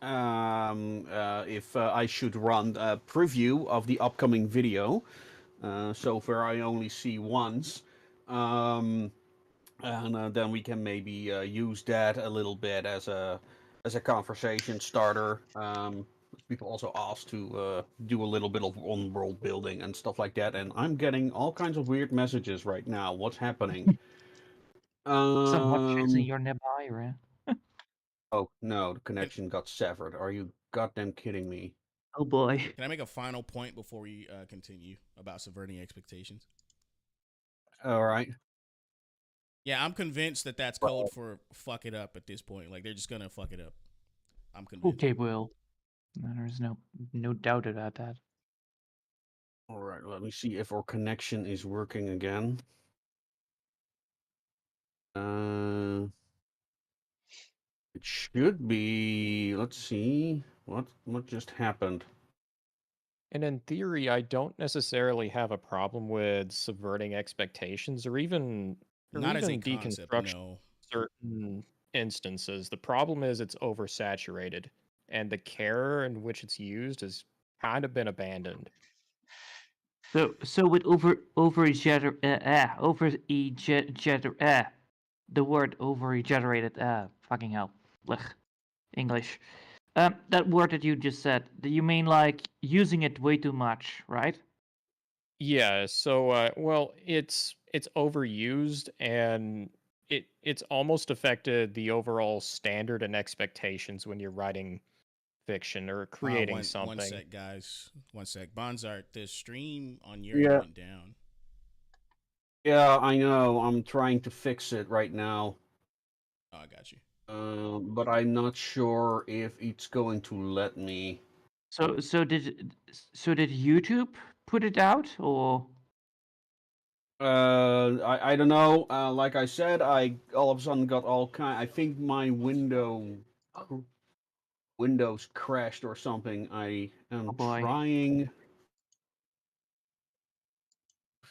if I should run a preview of the upcoming video. So far, I only see once. And then we can maybe use that a little bit as a conversation starter. People also asked to do a little bit of on-world building and stuff like that, and I'm getting all kinds of weird messages right now. What's happening? Someone chasing your nearby, right? Oh no, the connection got severed. Are you goddamn kidding me? Oh boy. Can I make a final point before we continue about subverting expectations? All right. Yeah, I'm convinced that that's code for fuck it up at this point. Like, they're just gonna fuck it up. I'm convinced. Okay, Will. There's no doubt about that. All right. Let me see if our connection is working again. It should be. Let's see. What just happened? And in theory, I don't necessarily have a problem with subverting expectations or even Not as a even concept, deconstruction no. certain instances. The problem is it's oversaturated, and the care in which it's used has kind of been abandoned. So with the word over-exaggerated, fucking hell, blech, English. That word that you just said, do you mean like using it way too much, right? Yeah, so well, it's overused, and it's almost affected the overall standard and expectations when you're writing fiction or creating something. One sec, guys. One sec. Bonzart, the stream on your Yeah. end went down. Yeah, I know. I'm trying to fix it right now. Oh, I got you. But I'm not sure if it's going to let me. So did YouTube put it out, or I don't know. Like I said, I all of a sudden got all kind. I think my window Windows crashed or something. I am boy. trying.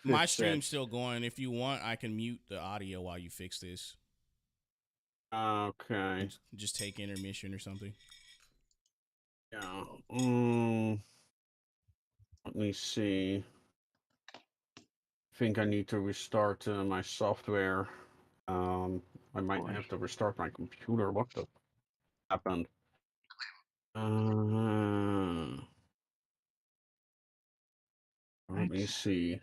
My fix it. stream's still going. If you want, I can mute the audio while you fix this. Okay. Just take intermission or something. Yeah. Let me see. I think I need to restart my software. I might have to restart my computer. What the happened? Let me see.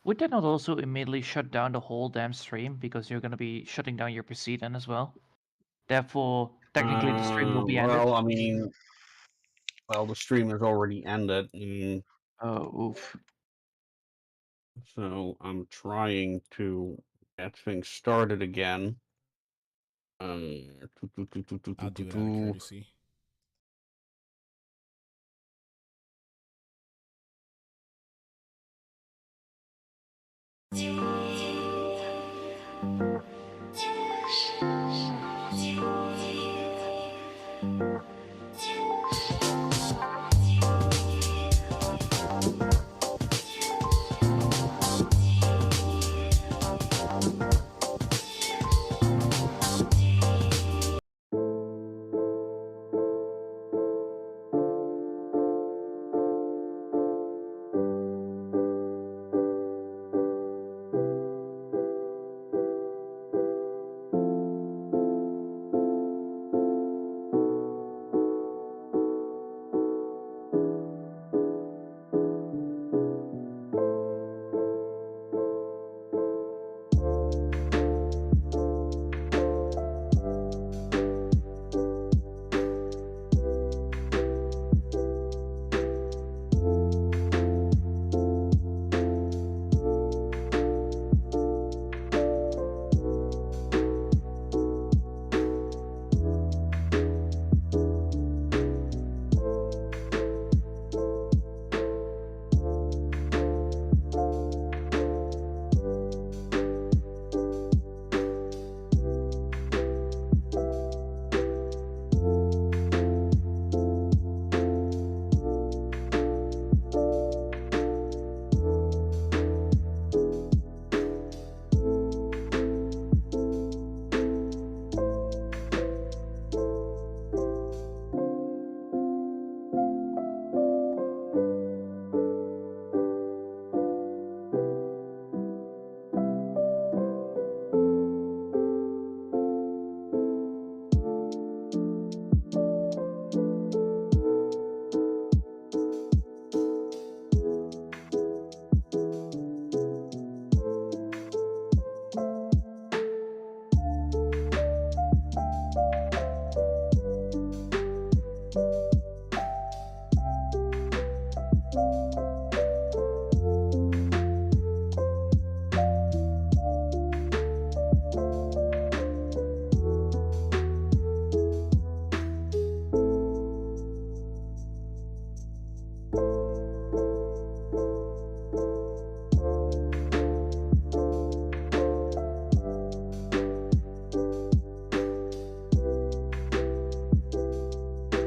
Would that not also immediately shut down the whole damn stream because you're going to be shutting down your PC then as well? Therefore, technically the stream will be ended. Well, I mean, the stream is already ended. Oh, oof. So I'm trying to get things started again. I'll do it out of courtesy.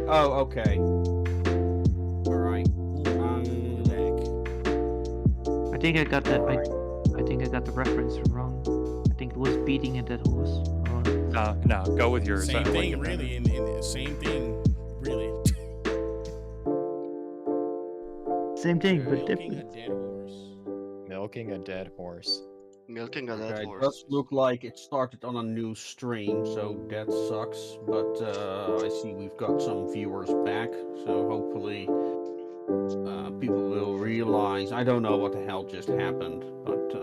Oh, okay. All right. We're back. I think I got that. I think I got the reference wrong. I think it was beating a dead horse. No, go with yours. Same I like thing, it better. really. And same thing, really. Same thing, but Milking different. a dead horse. Milking a dead horse. Milking a dead Okay, it horse. does look like it started on a new stream, so that sucks. But I see we've got some viewers back, so hopefully people will realize. I don't know what the hell just happened, but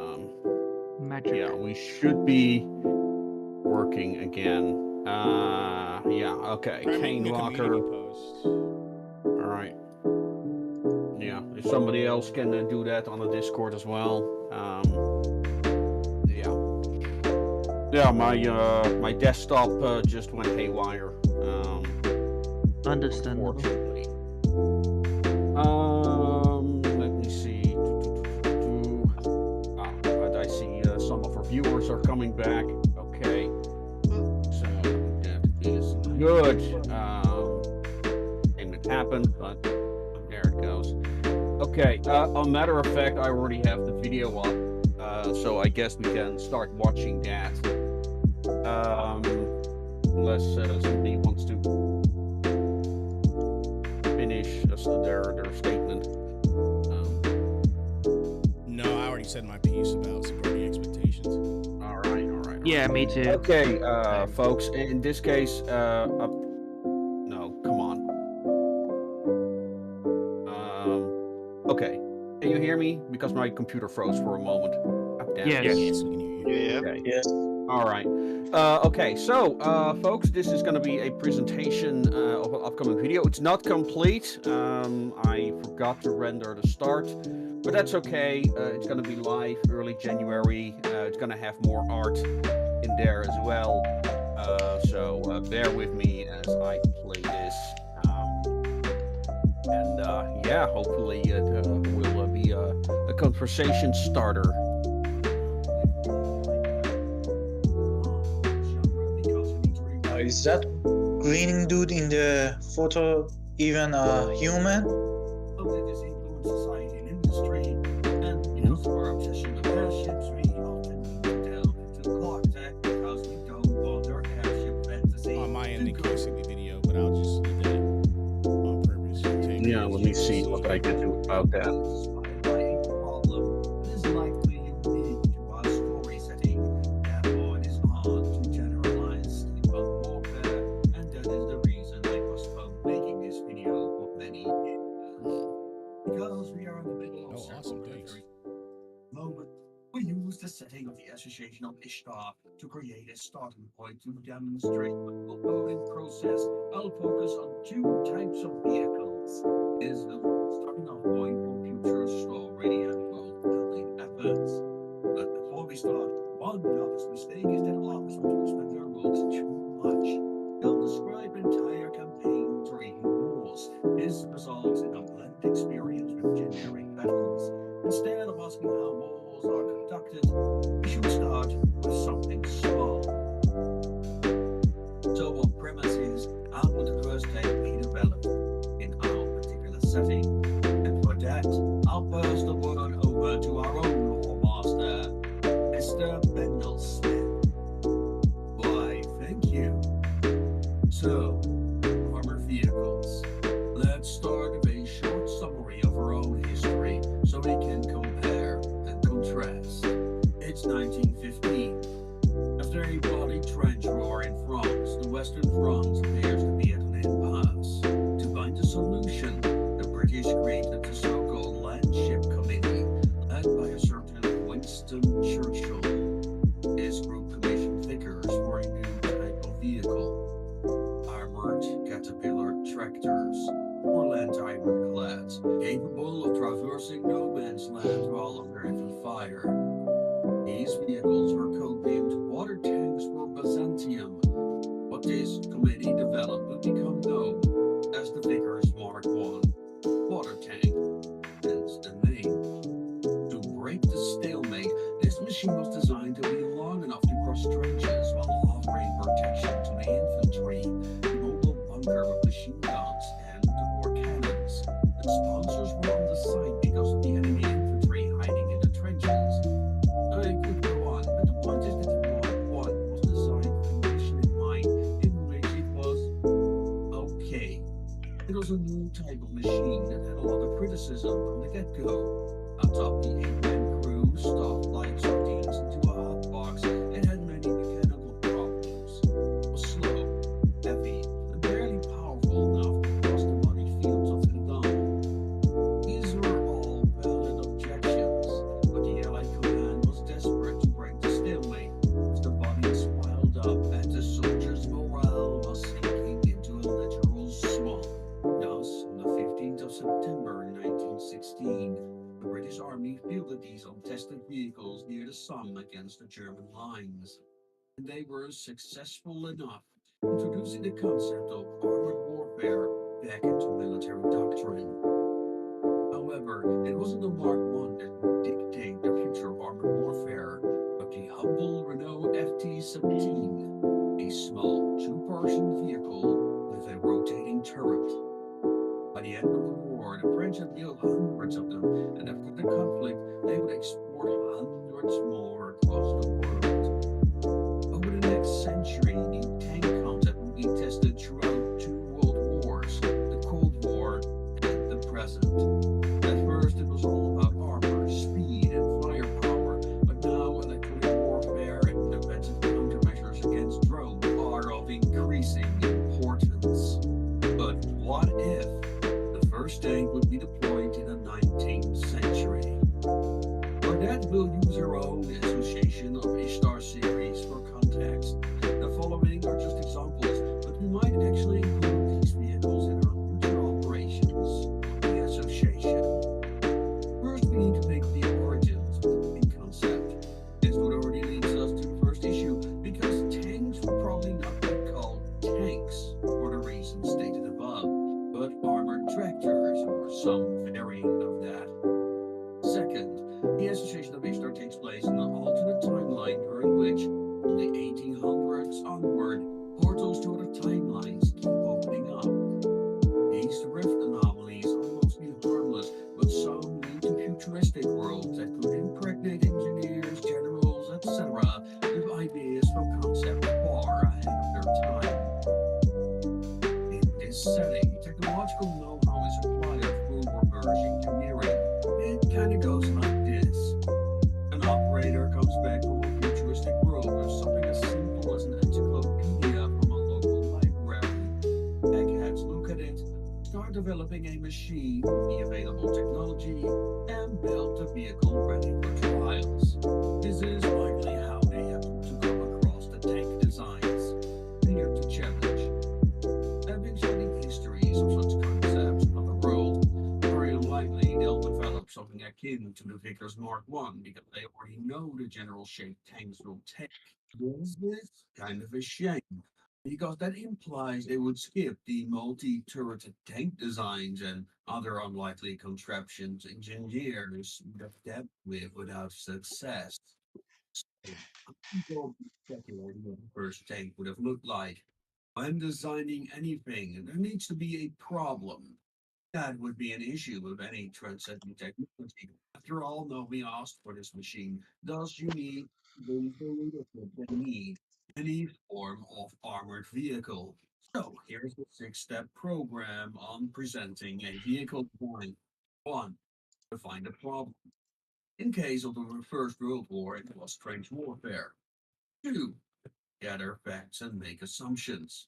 Magic. yeah, we should be working again. Yeah, okay. Try Kaine making a community Walker. post. All right. Yeah, if somebody else can do that on the Discord as well. Yeah, my desktop just went haywire. Understandable. Unfortunately. Let me see. But I see some of our viewers are coming back. Okay, so that is good. happened, but there it goes. Okay, a matter of fact, I already have the video up, so I guess we can start watching that. Unless somebody wants to finish their statement. No, I already said my piece about subverting expectations. All right. Yeah, me too. Okay, folks. In this case, no, come on. Okay. Can you hear me? Because my computer froze for a moment. Yes. Yes, we can hear you. Yeah. Okay. Yes. All right. Okay, so, folks, this is going to be a presentation of an upcoming video. It's not complete. I forgot to render the start, but that's okay. It's going to be live early January. It's going to have more art in there as well. So bear with me as I play this. And yeah, hopefully it will be a conversation starter. Is that greening dude in the photo even a human? This influence society and industry, and because of our obsession with airships, we often need to delve into clock tech because we don't want our airship fantasy. On my end, they can't see the video, but I'll just leave that on purpose. Yeah, let me see what I can do about that. Inspired by a problem that is likely unique to our story setting. Therefore, it is hard to generalize steampunk warfare, and that is the reason I postponed making this video for many years. Because we are in the middle of Oh, awesome, thanks. moment, we use the setting of the Association of Ishtar to create a starting point to demonstrate the building process. I'll focus on two types of vehicles. Is the starting off point for future story and world building efforts. But before we start, one obvious mistake is that authors want to expand their worlds too much. They'll describe entire campaigns or even wars. This results in a blended experience with generic battles. Instead of asking how wars are conducted, we should start with something small. So what premise is, how would the first take be developed in our particular setting? And for that, I'll pass the word over to our own lore master, Mr. Bendelsmith. Why, thank you. So, armored vehicles. Let's start with a short summary of our own history so we can compare and contrast. It's 1915. After a bloody trench war in France, the Western Front appears to be at an impasse. To find a solution, the British created the so-called Landship Committee, led by a certain Winston Churchill. This group commissioned figures for a new type of vehicle: armored caterpillar tractors, or land ironclads, capable of traversing no man's land while under heavy fire. These vehicles were codenamed water tanks for Byzantium. What this committee developed would become known as the Vickers Mark I water tank, hence the name. To break the stalemate, this machine was designed to be long enough to cross trenches while offering protection to the infantry, a mobile bunker with machine guns, and more cannons. The sponsors were on the side because of the enemy infantry hiding in the trenches. I could go on, but the point is that the Mark I was designed with a mission in mind, in which it was okay. It was a new type of machine that had a lot of criticism from the get-go. Atop the 8-man crew stuffed like sardines into a hot box, it had many mechanical problems. It was slow, heavy, and barely powerful enough to cross the muddy fields of Verdun. These were all valid objections, but the Allied command was desperate to break the stalemate as the bodies piled up and the soldiers' morale was sinking into a literal swamp. Thus, on the 15th of September 1916, the British Army fielded these untested vehicles near the Somme against the German lines. And they were successful enough, introducing the concept of armored warfare back into military doctrine. However, it wasn't the Mark I that would dictate the future of armored warfare, but the humble Renault FT-17, a small two-person vehicle with a rotating turret. once more across the world. Over the next century, the tank concept will be tested throughout two world wars, the Cold War and the present. At first, it was all about armor, speed, and firepower, but now electronic warfare and defensive countermeasures against drones are of increasing importance. But what if the first tank would be deployed in the 19th century? For that, we'll use our own association of Ishtar series for context. The following are just examples, but we might actually include these vehicles in our future operations of the association. First, we need to make the origins of the tank concept. This would already leads us to the first issue, because tanks would probably not be called tanks for the reasons stated above, but armored tractors or some variant of that. Second, the Association of Ishtar takes place in an alternate timeline during which, from the 1800s onward, portals to other timelines keep opening up. These rift anomalies are mostly harmless, but some lead to futuristic worlds that could impregnate engineers, generals, etc., with ideas for concepts far ahead of their time. In this setting, technological know-how is applied through reverse engineering. It kinda goes like this. An operator comes back from a futuristic world with something as simple as an encyclopedia from a local library. Eggheads look at it, start developing a machine with the available technology, and build the vehicle ready for trials. This is likely how they happen to come across the tank designs. Here to challenge. Having studied histories of such concepts of the world, very likely they'll develop something akin to the Vickers Mark I because they already know the general shape tanks will take. This is kind of a shame, because that implies they would skip the multi-turreted tank designs and other unlikely contraptions engineers would have dealt with without success. So, people speculating what the first tank would have looked like. When designing anything, there needs to be a problem. That would be an issue with any transcendent technology. After all, nobody asked for this machine. Thus, you need the leadership that need any form of armored vehicle. So, here's the six-step program on presenting a vehicle design. One, define the problem. In case of the First World War, it was trench warfare. Two, gather facts and make assumptions.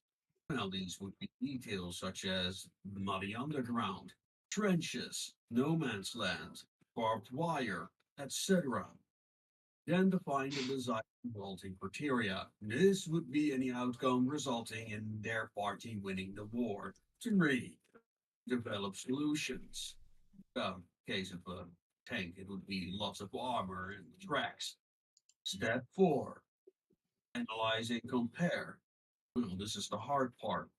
Well, these would be details such as muddy underground, trenches, no man's land, barbed wire, etc. Then define the desired resulting criteria. This would be any outcome resulting in their party winning the war. Three, develop solutions. Case of a tank, it would be lots of armor and tracks. Step four, analyze and compare. Well, this is the hard part.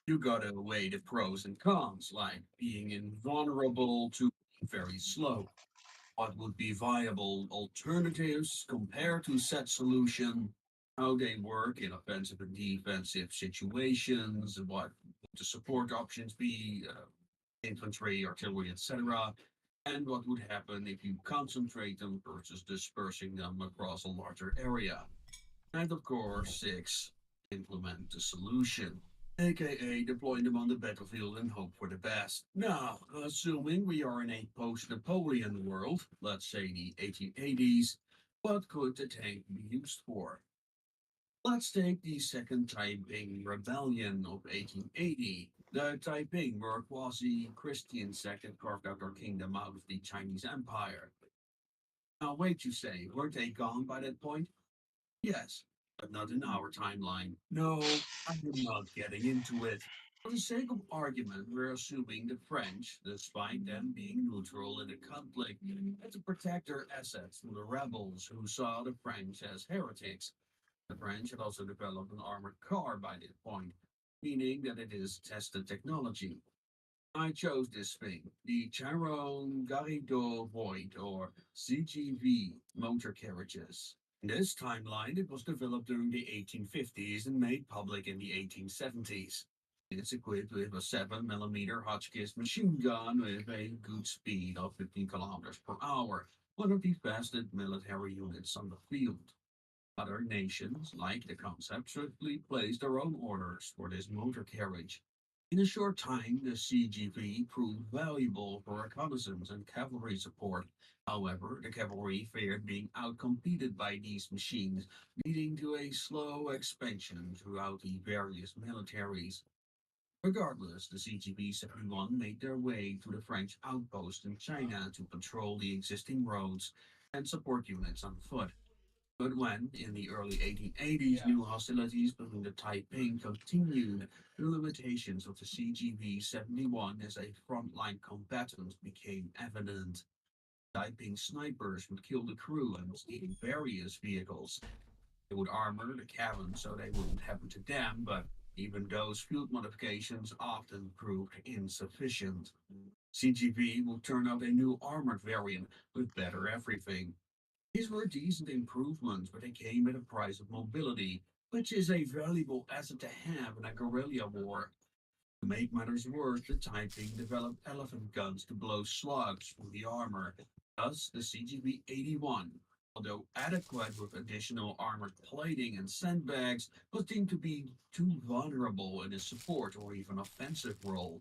You gotta weigh the pros and cons, like being invulnerable to being very slow. What would be viable alternatives compared to set solution? How they work in offensive and defensive situations? What would the support options be? Infantry, artillery, etc. And what would happen if you concentrate them versus dispersing them across a larger area? And of course, six, implement the solution, aka deploy them on the battlefield and hope for the best. Now, assuming we are in a post-Napoleon world, let's say the 1880s, what could the tank be used for? Let's take the Second Taiping Rebellion of 1880. The Taiping were a quasi-Christian sect that carved out their kingdom out of the Chinese Empire. Now, wait, you say, were they gone by that point? Yes, but not in our timeline. No, I'm not getting into it. For the sake of argument, we're assuming the French, despite them being neutral in the conflict, had to protect their assets from the rebels who saw the French as heretics. The French had also developed an armored car by this point, meaning that it is tested technology. I chose this thing, the Charon Garrido Void, or CGV motor carriages. In this timeline, it was developed during the 1850s and made public in the 1870s. It's equipped with a 7mm Hotchkiss machine gun with a good speed of 15 kilometers per hour. one of the fastest military units on the field. Other nations, like the concept, swiftly placed their own orders for this motor carriage. In a short time, the CGV proved valuable for reconnaissance and cavalry support. However, the cavalry feared being outcompeted by these machines, leading to a slow expansion throughout the various militaries. Regardless, the CGB-71 made their way to the French outpost in China to patrol the existing roads and support units on foot. But when, in the early 1880s, new hostilities between the Taiping continued, the limitations of the CGB-71 as a frontline combatant became evident. Taiping snipers would kill the crew and steal various vehicles. They would armor the cabin so they wouldn't happen to them, but even those field modifications often proved insufficient. CGB would turn out a new armored variant with better everything. These were decent improvements, but they came at a price of mobility, which is a valuable asset to have in a guerrilla war. To make matters worse, the Taiping developed elephant guns to blow slugs through the armor. Thus, the CGB-81, although adequate with additional armored plating and sandbags, was deemed to be too vulnerable in a support or even offensive role.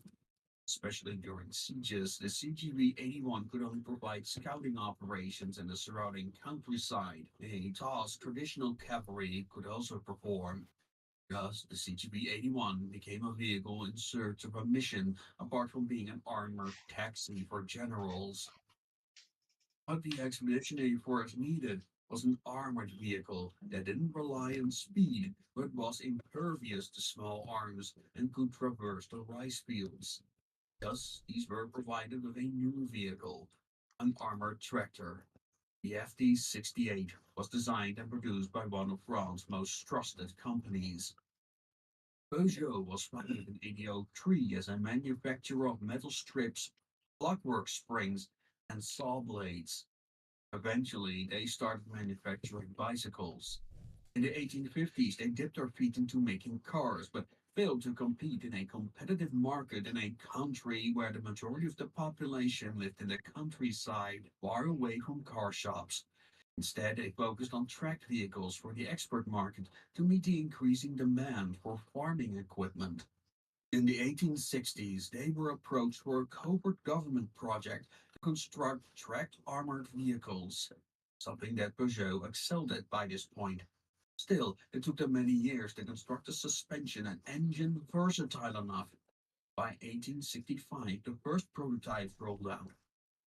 Especially during sieges, the CGB-81 could only provide scouting operations in the surrounding countryside, a task traditional cavalry could also perform. Thus, the CGB-81 became a vehicle in search of a mission apart from being an armored taxi for generals. What the expeditionary force needed was an armored vehicle that didn't rely on speed, but was impervious to small arms and could traverse the rice fields. Thus, these were provided with a new vehicle, an armored tractor. The FD-68 was designed and produced by one of France's most trusted companies. Peugeot was founded in 1803 as a manufacturer of metal strips, clockwork springs, and saw blades. Eventually, they started manufacturing bicycles. In the 1850s, they dipped their feet into making cars, but failed to compete in a competitive market in a country where the majority of the population lived in the countryside, far away from car shops. Instead, they focused on tracked vehicles for the export market to meet the increasing demand for farming equipment. In the 1860s, they were approached for a covert government project to construct tracked armored vehicles, something that Peugeot excelled at by this point. Still, it took them many years to construct a suspension and engine versatile enough. By 1865, the first prototypes rolled out.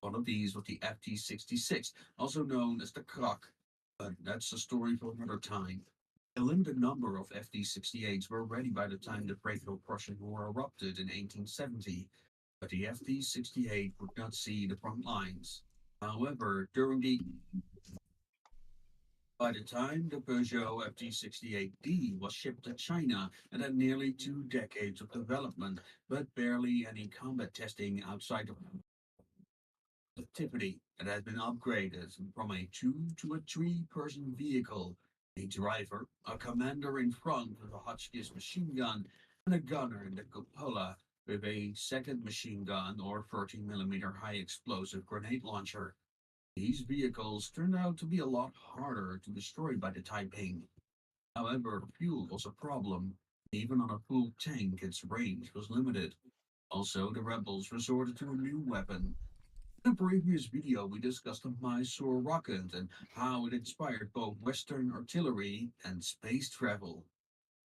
One of these was the FT-66, also known as the Krak, but that's a story for another time. A limited number of FT-68s were ready by the time the Franco-Prussian War erupted in 1870, but the FT-68 would not see the front lines. However, by the time the Peugeot FT-68D was shipped to China, it had nearly 2 decades of development, but barely any combat testing outside of activity. It has been upgraded from a 2 to a 3 person vehicle, a driver, a commander in front with a Hotchkiss machine gun, and a gunner in the cupola with a second machine gun or 13mm high explosive grenade launcher. These vehicles turned out to be a lot harder to destroy by the Taiping. However, fuel was a problem. Even on a full tank, its range was limited. Also, the rebels resorted to a new weapon. In a previous video, we discussed the Mysore rocket and how it inspired both Western artillery and space travel.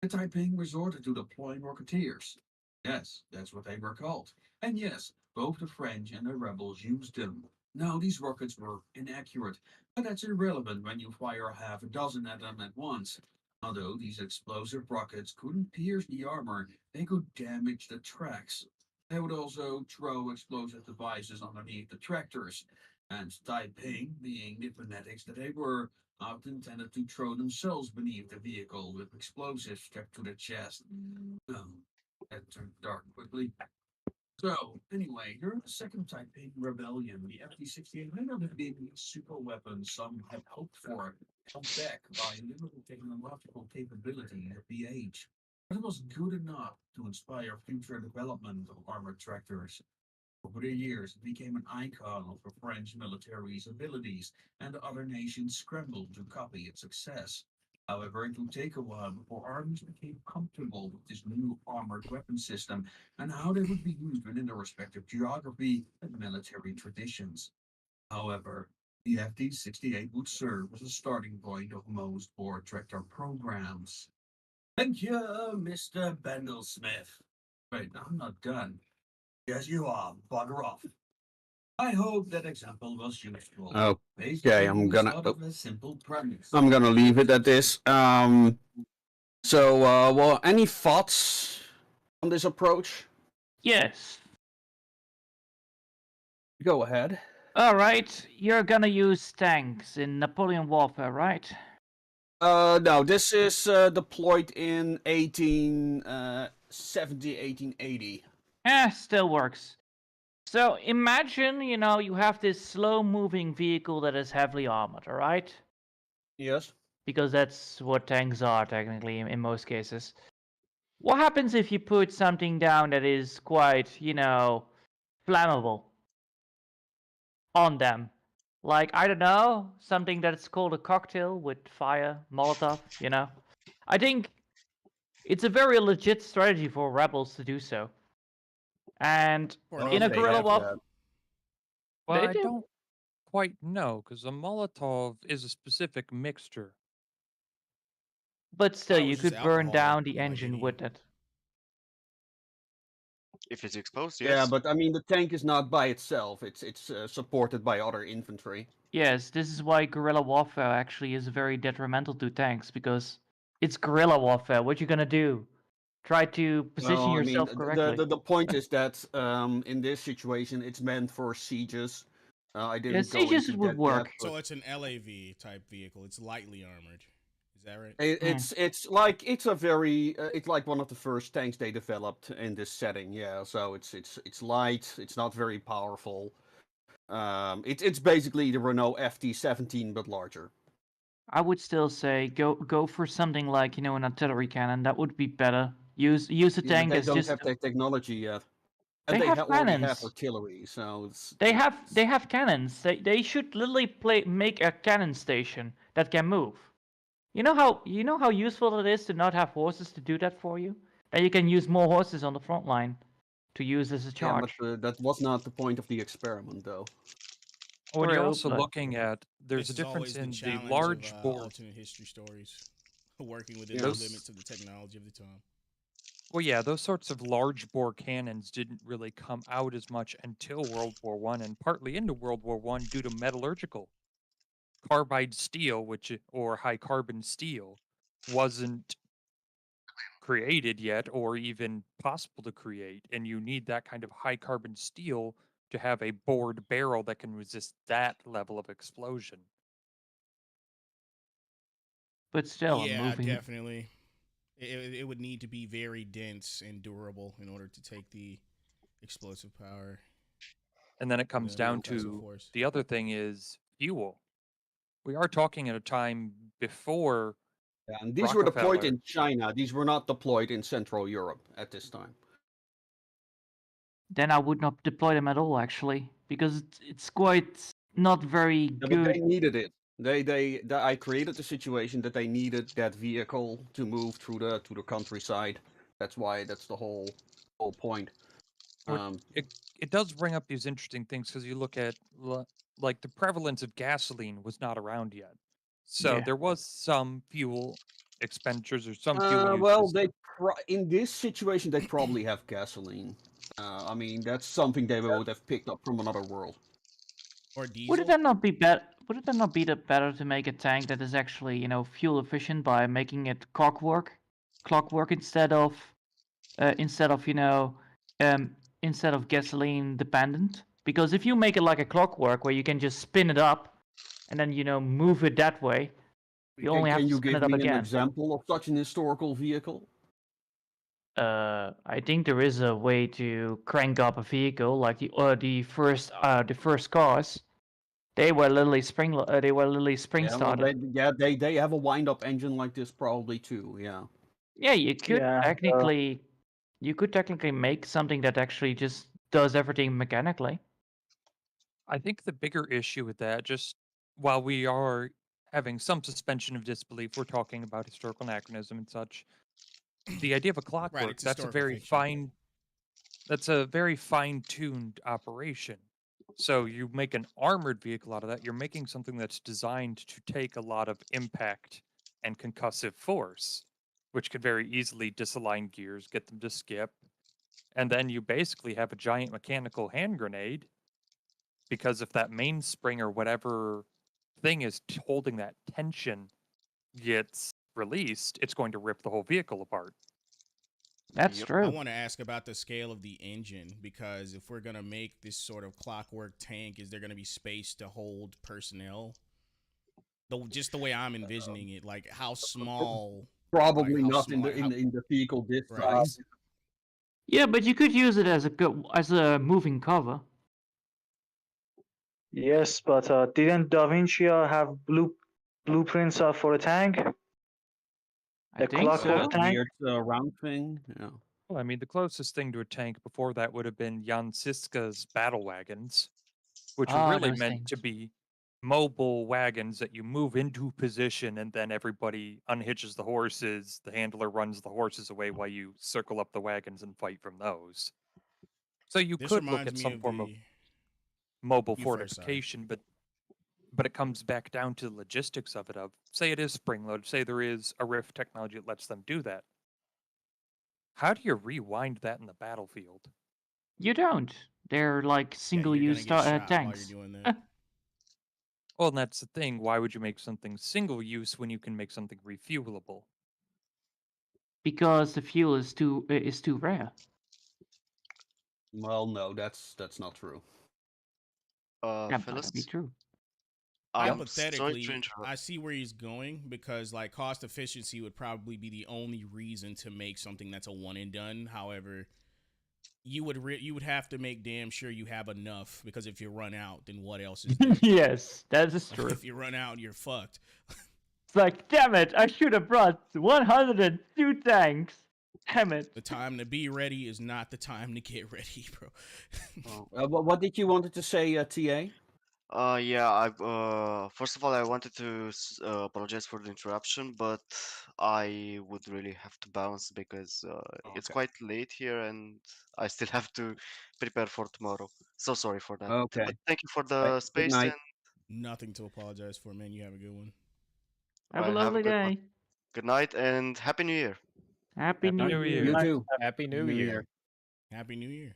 The Taiping resorted to deploying rocketeers. Yes, that's what they were called. And yes, both the French and the rebels used them. Now, these rockets were inaccurate, but that's irrelevant when you fire half a dozen at them at once. Although these explosive rockets couldn't pierce the armor, they could damage the tracks. They would also throw explosive devices underneath the tractors. And Taiping, being the fanatics that they were, often tended to throw themselves beneath the vehicle with explosives strapped to their chest. Oh, that turned dark quickly. So, anyway, during the Second Taiping Rebellion, the FD-68 may not have been the super weapon some had hoped for, held back by limited technological capability at the age. But it was good enough to inspire future development of armored tractors. Over the years, it became an icon of the French military's abilities, and other nations scrambled to copy its success. However, it would take a while before armies became comfortable with this new armored weapon system and how they would be used within their respective geography and military traditions. However, the FD-68 would serve as a starting point of most board tractor programs. Thank you, Mr. Bendel-Smith. Wait, I'm not done. Yes, you are. Bugger off. I hope that example was useful. Okay, I'm gonna. Start with a simple premise. I'm gonna leave it at this. So, well, any thoughts on this approach? Yes. Go ahead. All right. You're gonna use tanks in Napoleon Warfare, right? No, this is deployed in 1870, 1880. Still works. So imagine, you have this slow-moving vehicle that is heavily armored, all right? Yes. Because that's what tanks are, technically, in most cases. What happens if you put something down that is quite, flammable on them? Like, I don't know, something that's called a cocktail with fire, Molotov, I think it's a very legit strategy for rebels to do so. And Or in a they guerrilla have warfare, that. Well, They I do. don't quite know because a Molotov is a specific mixture. but still, Well, you it's just could burn alcohol, down the like engine any- with it. If it's exposed, Yeah, yes. but I mean, the tank is not by itself. It's supported by other infantry. Yes, this is why guerrilla warfare actually is very detrimental to tanks, because it's guerrilla warfare. What you gonna do? Try to position Well, I mean, yourself correctly. the point is that in this situation, it's meant for sieges. I Yeah, didn't go sieges into would that work. yet, So but it's an LAV type vehicle. It's lightly armored. Is that right? it's like it's a very it's like one of the first tanks they developed in this setting. Yeah, so it's light. It's not very powerful. It's basically the Renault FT-17 but larger. I would still say go for something like an artillery cannon. That would be better. Use a Yeah, but tank they as don't just. have that technology yet, and They they have already have cannons. artillery. So it's, They it's- have cannons. They should literally make a cannon station that can move. You know how useful it is to not have horses to do that for you? That you can use more horses on the front line to use as a yeah, but charge. that was not the point of the experiment, though. What you're True, also but- looking at, there's This a is always difference the in the challenge large of, bore. alternate history stories, working within Yeah. the limits of the technology of the time. Well, yeah, those sorts of large bore cannons didn't really come out as much until World War One, and partly into World War One due to metallurgical. Carbide steel, or high carbon steel, wasn't created yet or even possible to create, and you need that kind of high carbon steel to have a bored barrel that can resist that level of explosion. But still, Yeah, moving. definitely. It would need to be very dense and durable in order to take the explosive power. And then it comes the down excessive to force. the other thing is fuel. We are talking at a time before Yeah, and these were deployed Rockefeller. in China. These were not deployed in Central Europe at this time. Then I would not deploy them at all, actually, because it's quite not very Yeah, but good. they needed it. I created the situation that they needed that vehicle to move through the countryside. That's the whole point. Well, it does bring up these interesting things because you look at like the prevalence of gasoline was not around yet, so Yeah. there was some fuel expenditures or some fuel Well, uses. in this situation they probably have gasoline. I mean, that's something they would have picked up from another world. Or diesel. Would it then not be better? Would it then not be better to make a tank that is actually, fuel efficient by making it clockwork instead of instead of gasoline dependent? Because if you make it like a clockwork where you can just spin it up and then move it that way, you only have Can to you spin give it up me an again. example of such an historical vehicle? I think there is a way to crank up a vehicle like the first cars. They were literally spring Yeah, started. they have a wind-up engine like this probably too. Yeah. Yeah, you could Yeah, technically make something that actually just does everything mechanically. I think the bigger issue with that, just while we are having some suspension of disbelief, we're talking about historical anachronism and such. The idea of a clockwork, it's historical fiction. that's a very fine-tuned operation. So you make an armored vehicle out of that, you're making something that's designed to take a lot of impact and concussive force, which could very easily disalign gears, get them to skip, and then you basically have a giant mechanical hand grenade, because if that mainspring or whatever thing is holding that tension gets released, it's going to rip the whole vehicle apart. That's Yep. I true. want to ask about the scale of the engine, because if we're going to make this sort of clockwork tank, is there going to be space to hold personnel? Just the way I'm envisioning it, like how small. Probably how not small- how- in the vehicle this Right. size. Yeah, but you could use it as a moving cover. Yes, but didn't Da Vinci have blueprints for a tank? I A think clockwork so. tank? Weird round thing. Yeah. Well, I mean, the closest thing to a tank before that would have been Jan Siska's battle wagons, which were Ah, really those meant to things. be mobile wagons that you move into position and then everybody unhitches the horses, the handler runs the horses away while you circle up the wagons and fight from those. So you This could look reminds at me some of form of the. mobile You first, sorry. fortification, but it comes back down to the logistics of it. Of say it is spring loaded, say there is a rift technology that lets them do that. How do you rewind that in the battlefield? You don't. They're like Yeah, single you're use gonna get shot while you're tanks. doing that. Well, and that's the thing. Why would you make something single use when you can make something refuelable? Because the fuel is too rare. Well, no, that's not true. That might Phyllis, be true. I'm sorry to Hypothetically, interrupt. I see where he's going, because like cost efficiency would probably be the only reason to make something that's a one and done. However, you would have to make damn sure you have enough, because if you run out, then what else is there? Yes, that is Like, true. if you run out, you're fucked. It's like, damn it, I should have brought 102 tanks. Damn it. The time to be ready is not the time to get ready, bro. What did you wanted to say, TA? Yeah, I first of all, I wanted to apologize for the interruption, but I would really have to bounce because it's Okay. quite late here and I still have to prepare for tomorrow. So sorry for that. Okay. But thank you for Right, the good space night. and Nothing to apologize for, man. You have a good one. Have a have a lovely good one. day. Good night and Happy New Year. Happy New New Year. Year. You too. Happy New Year. Happy New Year.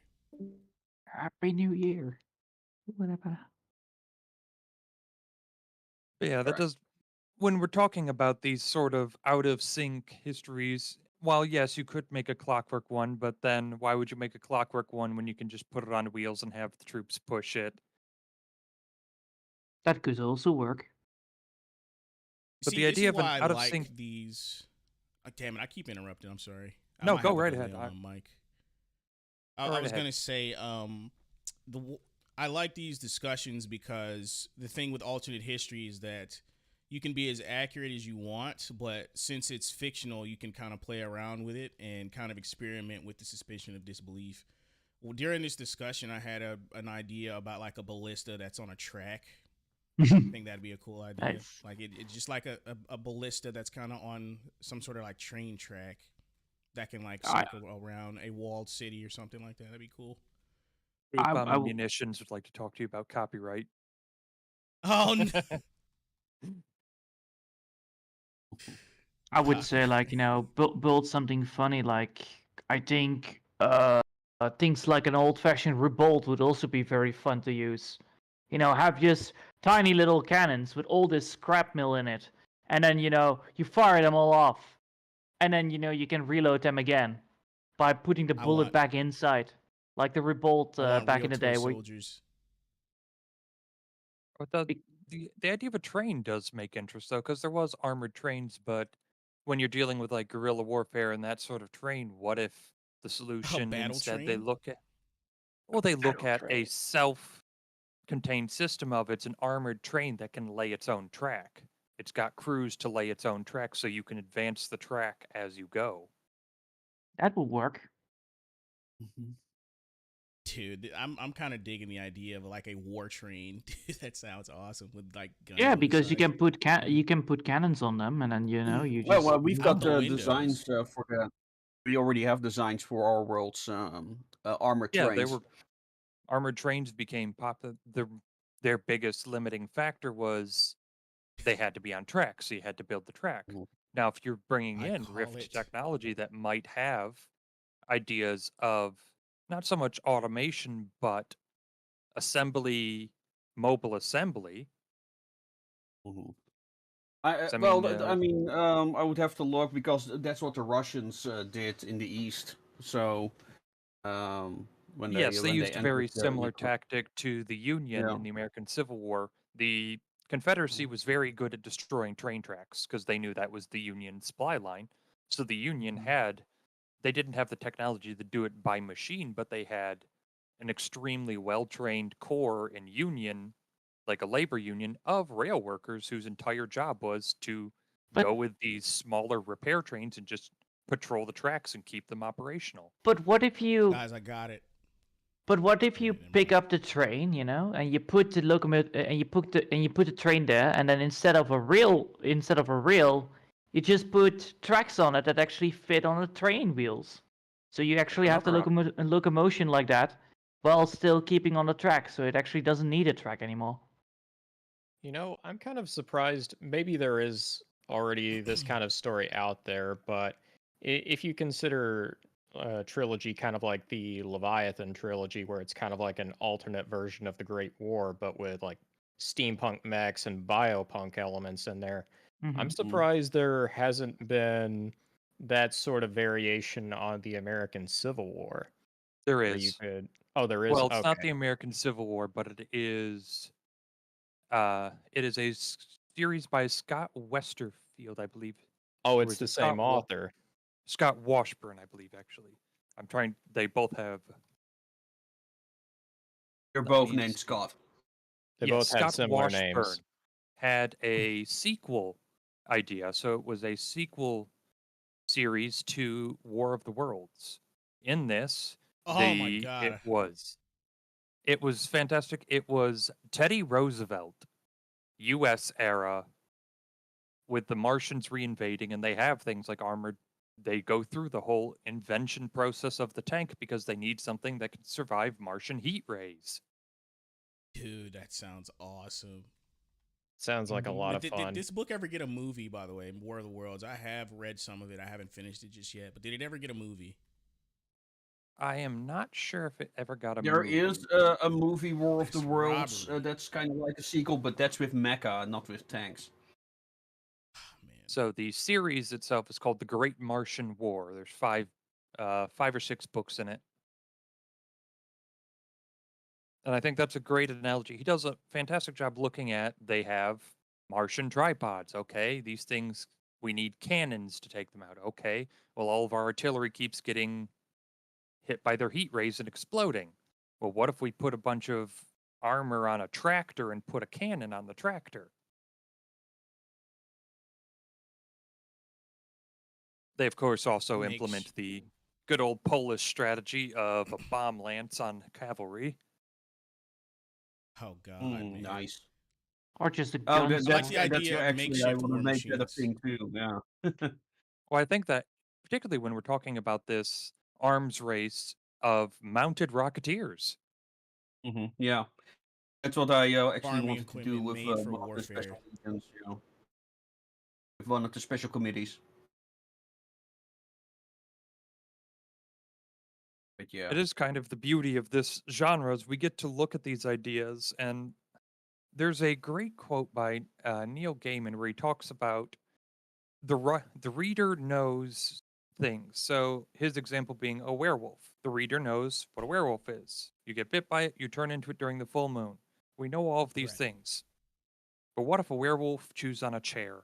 Happy New Year. Whatever. But yeah, that Right. does. When we're talking about these sort of out of sync histories, while yes, you could make a clockwork one, but then why would you make a clockwork one when you can just put it on wheels and have the troops push it? That could also work. But See, the this idea is of an why I out of like sync. these. Damn it! I keep interrupting. I'm sorry. I No, might go have to right lay ahead. on my mic. Go I right was ahead. gonna say, I like these discussions because the thing with alternate history is that you can be as accurate as you want, but since it's fictional, you can kind of play around with it and kind of experiment with the suspicion of disbelief. Well, during this discussion, I had an idea about like a ballista that's on a track. I think that'd be a cool idea. Nice. Like it's just like a ballista that's kind of on some sort of like train track that can like cycle around a walled city or something like that. That'd be cool. I- Bomb I w- Munitions would like to talk to you about copyright. Oh no. I would say, like, build something funny. Like, I think things like an old-fashioned revolt would also be very fun to use. Have just tiny little cannons with all this scrap metal in it, and then you fire them all off, and then you can reload them again by putting the I bullet want- back inside, like the revolt I want back real in the toy day. Where soldiers. But the idea of a train does make interest though, because there was armored trains, but when you're dealing with like guerrilla warfare and that sort of terrain, what if the solution battle instead they train? look at they look Battle at a train. self-contained system of it's an armored train that can lay its own track. It's got crews to lay its own track, so you can advance the track as you go. that will work. Mhm. Dude, I'm kind of digging the idea of like a war train. That sounds awesome with like guns Yeah, on the because you sides. can put cannons on them, and then you Well, just we've Out got the designs windows. for that. We already have designs for our world's armored Yeah, trains. armored trains became popular. Their biggest limiting factor was they had to be on track, so you had to build the track. Mhm. Now, if you're bringing I in call Rift it. technology that might have ideas of not so much automation, but mobile assembly. Mhm. I mean, I would have to look because that's what the Russians did in the East. So, when yes, they they used a entered very similar Ukraine. tactic to the Union Yeah. in the American Civil War. The Confederacy was very good at destroying train tracks because they knew that was the Union supply line. So the Union they didn't have the technology to do it by machine, but they had an extremely well-trained corps in Union, like a labor union of rail workers whose entire job was to But go with these smaller repair trains and just patrol the tracks and keep them operational. but what if you Guys, I got it. But what if Wait, you never pick mind. up the train, and you put the locomotive and you put the train there, and then instead of a rail, you just put tracks on it that actually fit on the train wheels. So you actually have the Another locomotion like that, while still keeping on the track. So it actually doesn't need a track anymore. You know, I'm kind of surprised. Maybe there is already this kind of story out there, but if you consider a trilogy kind of like the Leviathan trilogy, where it's kind of like an alternate version of the Great War, but with like steampunk mechs and biopunk elements in there, I'm Mhm. surprised there hasn't been that sort of variation on the American Civil War, There where you is. could. Oh, there is. Well, it's not the Okay. American Civil War, but it is a series by Scott Westerfield, I believe. Oh, Or it's is the it same author. Scott Washburn, I believe, actually. They both have. They're Let both me named see. Scott. They Yes, both have Scott similar names. Washburn had a sequel idea. So it was a sequel series to War of the Worlds. In this, Oh my it god. was fantastic. It was Teddy Roosevelt, U.S. era, with the Martians reinvading, and they have things like armored. They go through the whole invention process of the tank because they need something that can survive Martian heat rays. Dude, that sounds awesome. Sounds like a lot of Did fun. this book ever get a movie, by the way? War of the Worlds. I have read some of it. I haven't finished it just yet. But did it ever get a movie? I am not sure if it ever got a There movie. is a movie, War of the That's Worlds, robbery. that's kind of like a sequel, but that's with mecha, not with tanks. Man. So the series itself is called The Great Martian War. There's five or six books in it. And I think that's a great analogy. He does a fantastic job looking at they have Martian tripods. Okay, these things, we need cannons to take them out. Okay, well, all of our artillery keeps getting hit by their heat rays and exploding. Well, what if we put a bunch of armor on a tractor and put a cannon on the tractor? They, of course, also Makes implement the good old Polish strategy of a bomb lance on cavalry. oh god, man. Nice. Or just a Oh, gun. I like the that's idea of actually, I makeshift want to war make that a machines. thing too. Yeah. Well, I think that particularly when we're talking about this arms race of mounted rocketeers. Yeah. That's what I actually Farming wanted to do equipment with made for one of the special warfare. agents, with one of the special committees. But yeah. It is kind of the beauty of this genre is we get to look at these ideas, and there's a great quote by Neil Gaiman where he talks about the reader knows things. So his example being a werewolf. The reader knows what a werewolf is. You get bit by it, you turn into it during the full moon. We know all of these Right. things. But what if a werewolf chews on a chair?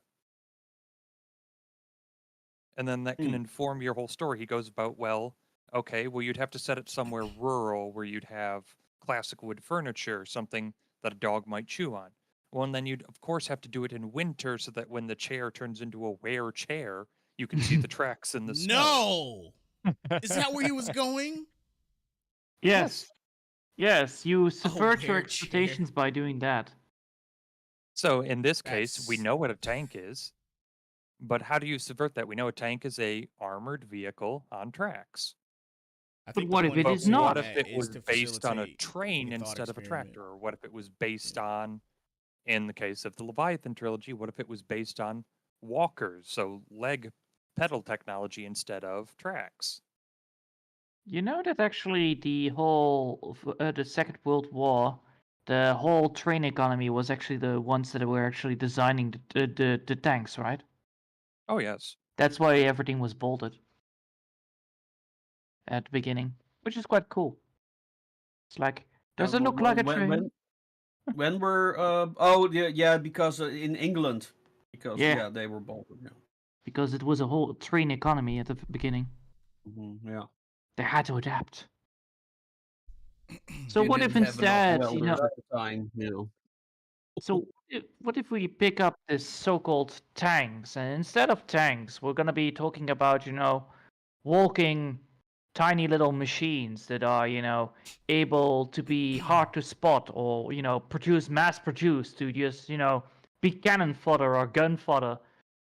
And then that can inform your whole story. He goes about, well, okay, well, you'd have to set it somewhere rural where you'd have classic wood furniture, something that a dog might chew on. Well, and then you'd, of course, have to do it in winter so that when the chair turns into a were chair, you can see the tracks in the snow. No! Is that where he was going? Yes. Yes, you subvert your bear chair. expectations by doing that. So in this case, we That's- know what a tank is, but how do you subvert that? We know a tank is a armored vehicle on tracks. I But think what the if point it of is But doing what not? if that it is was to based on a facilitate train a thought instead of a experiment. tractor? Or what if it was based on, in the case of the Leviathan trilogy, what if it was based on walkers, so leg pedal technology instead of tracks? You know that actually the Second World War, the whole train economy was actually the ones that were actually designing the tanks, right? Oh, yes. That's why everything was bolted at the beginning, which is quite cool. It's like, does it look like a train? When were oh yeah because in England because Yeah. they were bolted. Yeah. Because it was a whole train economy at the beginning. Yeah. They had to adapt. So They what if didn't have enough instead, welders at the time, So what if we pick up this so-called tanks, and instead of tanks, we're gonna be talking about, walking tiny little machines that are, able to be hard to spot or, mass produced to just, be cannon fodder or gun fodder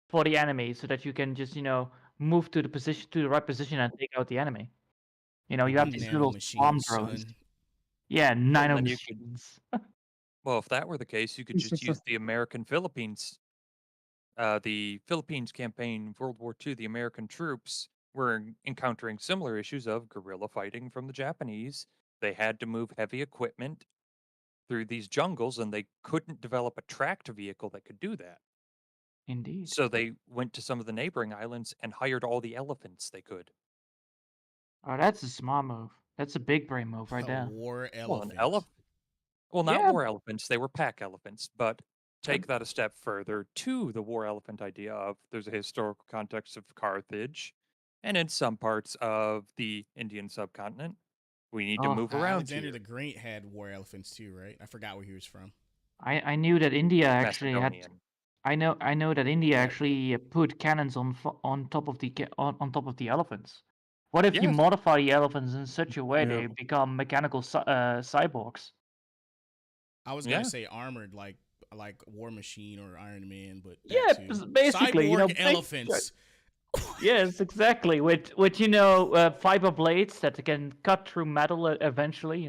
for the enemy so that you can just, move to the right position and take out the enemy. You have these Nano little swarm machines, drones. son. Yeah, nano then you could- machines. Well, if that were the case, you could just use the American Philippines. The Philippines campaign, World War II, the American troops were encountering similar issues of guerrilla fighting from the Japanese. They had to move heavy equipment through these jungles, and they couldn't develop a tracked vehicle that could do that. Indeed. So they went to some of the neighboring islands and hired all the elephants they could. Oh, that's a smart move. That's a big brain move right A there. war Well, an elephant. elephant. Well, not Yeah. war elephants, they were pack elephants, but take that a step further to the war elephant idea of there's a historical context of Carthage, and in some parts of the Indian subcontinent, we need to Oh, move around Alexander here. the Great had war elephants too, right? I forgot where he was from. I knew that India actually had. Macedonian. I know that India Yeah. actually put cannons on top of on top of the elephants. What if you Yes. modify the elephants in such a way Yeah. they become mechanical cyborgs? I was Yeah. gonna say armored, like War Machine or Iron Man, but that Yeah, too. basically, Cyborg big- elephants. Yes, exactly. With fiber blades that can cut through metal eventually.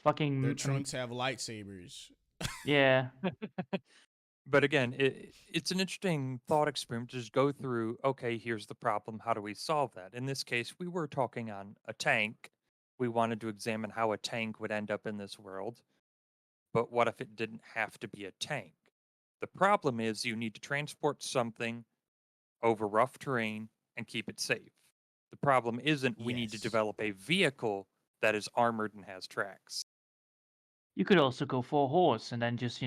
Fucking. Their trunks have lightsabers. Yeah. But again, it's an interesting thought experiment to just go through, okay, here's the problem. How do we solve that? In this case, we were talking on a tank. We wanted to examine how a tank would end up in this world. But what if it didn't have to be a tank? The problem is you need to transport something over rough terrain and keep it safe. The problem isn't we need to Yes. develop a vehicle that is armored and has tracks. You could also go for a horse and then just,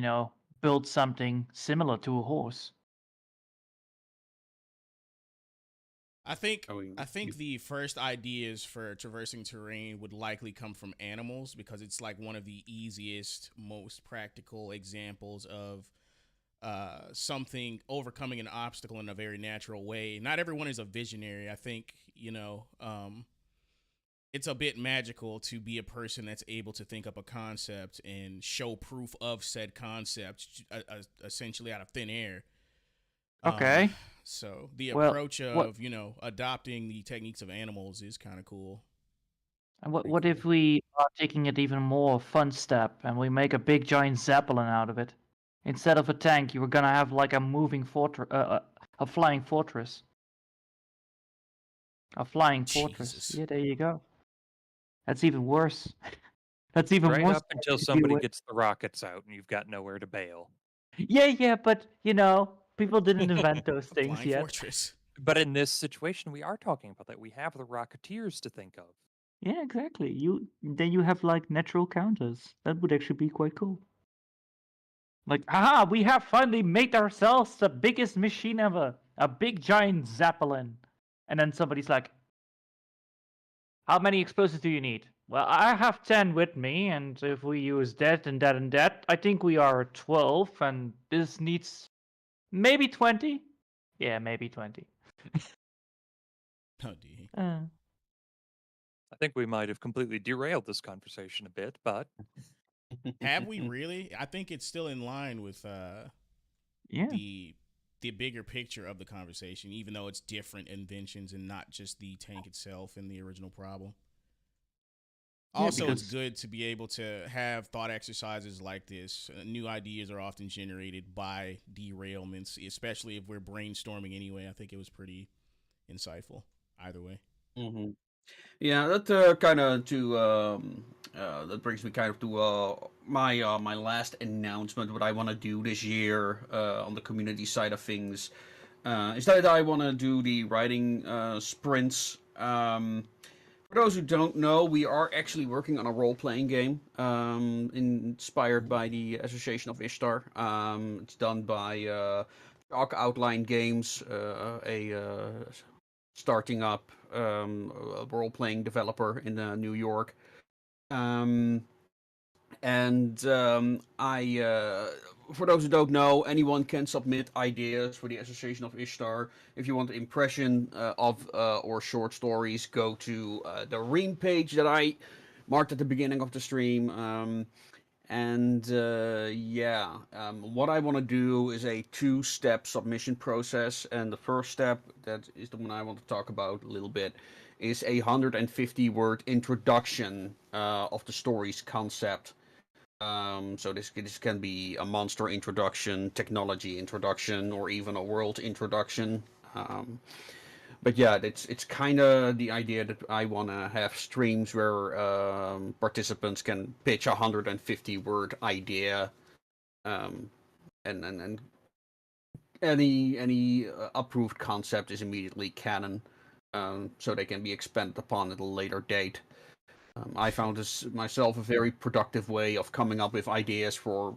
build something similar to a horse. I think I mean, the first ideas for traversing terrain would likely come from animals because it's like one of the easiest, most practical examples of something overcoming an obstacle in a very natural way. Not everyone is a visionary. I think, it's a bit magical to be a person that's able to think up a concept and show proof of said concept essentially out of thin air. Okay. So the Well, approach of, adopting the techniques of animals is kind of cool. And what if we are taking it even more fun step and we make a big giant zeppelin out of it? Instead of a tank, you were gonna have like a moving fortress, a flying fortress. A flying fortress. Jesus. Yeah, there you go. That's even worse. That's even Right worse. up until to deal somebody with. gets the rockets out and you've got nowhere to bail. Yeah, but people didn't invent those A things flying yet. fortress. But in this situation, we are talking about that. We have the Rocketeers to think of. Yeah, exactly. Then you have like natural counters. That would actually be quite cool. Like, we have finally made ourselves the biggest machine ever. A big giant zeppelin. And then somebody's like, how many explosives do you need? Well, I have 10 with me, and if we use that and that and that, I think we are at 12, and this needs maybe 20? Yeah, maybe 20. Oh, dear. I think we might have completely derailed this conversation a bit, but Have we really? I think it's still in line with Yeah. the bigger picture of the conversation, even though it's different inventions and not just the tank itself and the original problem. Yeah, Also, it's because- good to be able to have thought exercises like this. New ideas are often generated by derailments, especially if we're brainstorming anyway. I think it was pretty insightful either way. Mm-hmm. Yeah, that kind of that brings me kind of to my last announcement. What I want to do this year on the community side of things is that I want to do the writing sprints. For those who don't know, we are actually working on a role-playing game inspired by the Association of Ishtar. It's done by Chalk Outline Games, a starting up a role-playing developer in New York. For those who don't know, anyone can submit ideas for the Association of Ishtar. If you want an impression of or short stories, go to the Ream page that I marked at the beginning of the stream. What I want to do is a two-step submission process, and the first step, that is the one I want to talk about a little bit, is a 150-word introduction of the story's concept. So this can be a monster introduction, technology introduction, or even a world introduction. But yeah, it's kind of the idea that I want to have streams where participants can pitch a 150-word idea, and any approved concept is immediately canon, so they can be expanded upon at a later date. I found this myself a very productive way of coming up with ideas for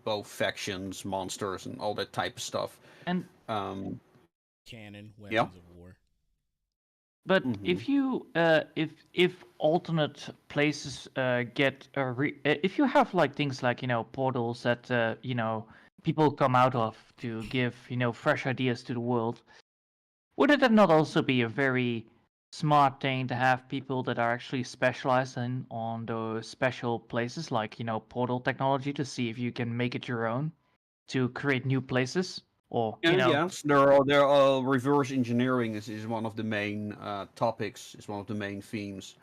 both factions, monsters, and all that type of stuff. And Canon, weapons Yeah. of war. But Mhm. if you if alternate places get if you have like things like portals that people come out of to give fresh ideas to the world, wouldn't that not also be a very smart thing to have people that are actually specialized in on those special places like portal technology to see if you can make it your own to create new places or Yes, there are reverse engineering is one of the main topics, is one of the main themes.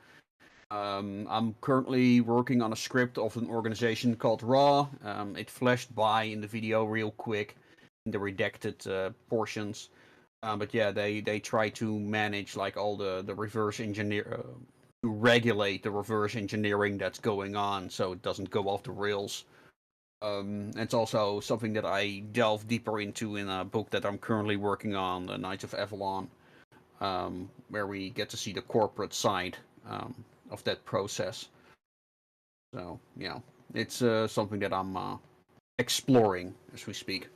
I'm currently working on a script of an organization called Raw. It flashed by in the video real quick in the redacted portions. But yeah, they try to manage like all the reverse engineer to regulate the reverse engineering that's going on so it doesn't go off the rails. It's also something that I delve deeper into in a book that I'm currently working on, The Knights of Avalon, where we get to see the corporate side of that process. So yeah, it's something that I'm exploring as we speak.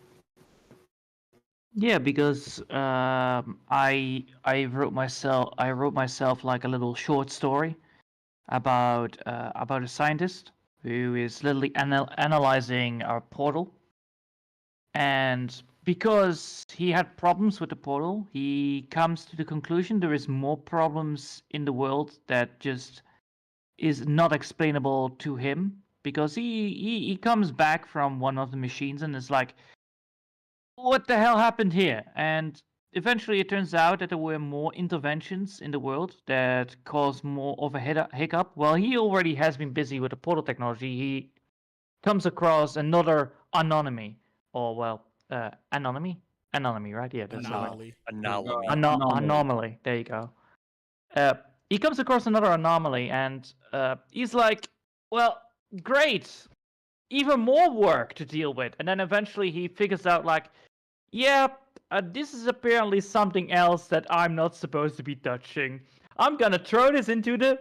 Yeah, because I wrote myself like a little short story about a scientist who is literally analyzing our portal, and because he had problems with the portal, he comes to the conclusion there is more problems in the world that just is not explainable to him, because he comes back from one of the machines and is like, what the hell happened here? And eventually it turns out that there were more interventions in the world that caused more of a hiccup. While he already has been busy with the portal technology, he comes across another anomaly. Anomaly, right? Yeah, that's right. Anomaly. anomaly. Anomaly. There you go. He comes across another anomaly, and he's like, well, great. Even more work to deal with. And then eventually he figures out, like, yeah, this is apparently something else that I'm not supposed to be touching. I'm gonna throw this into the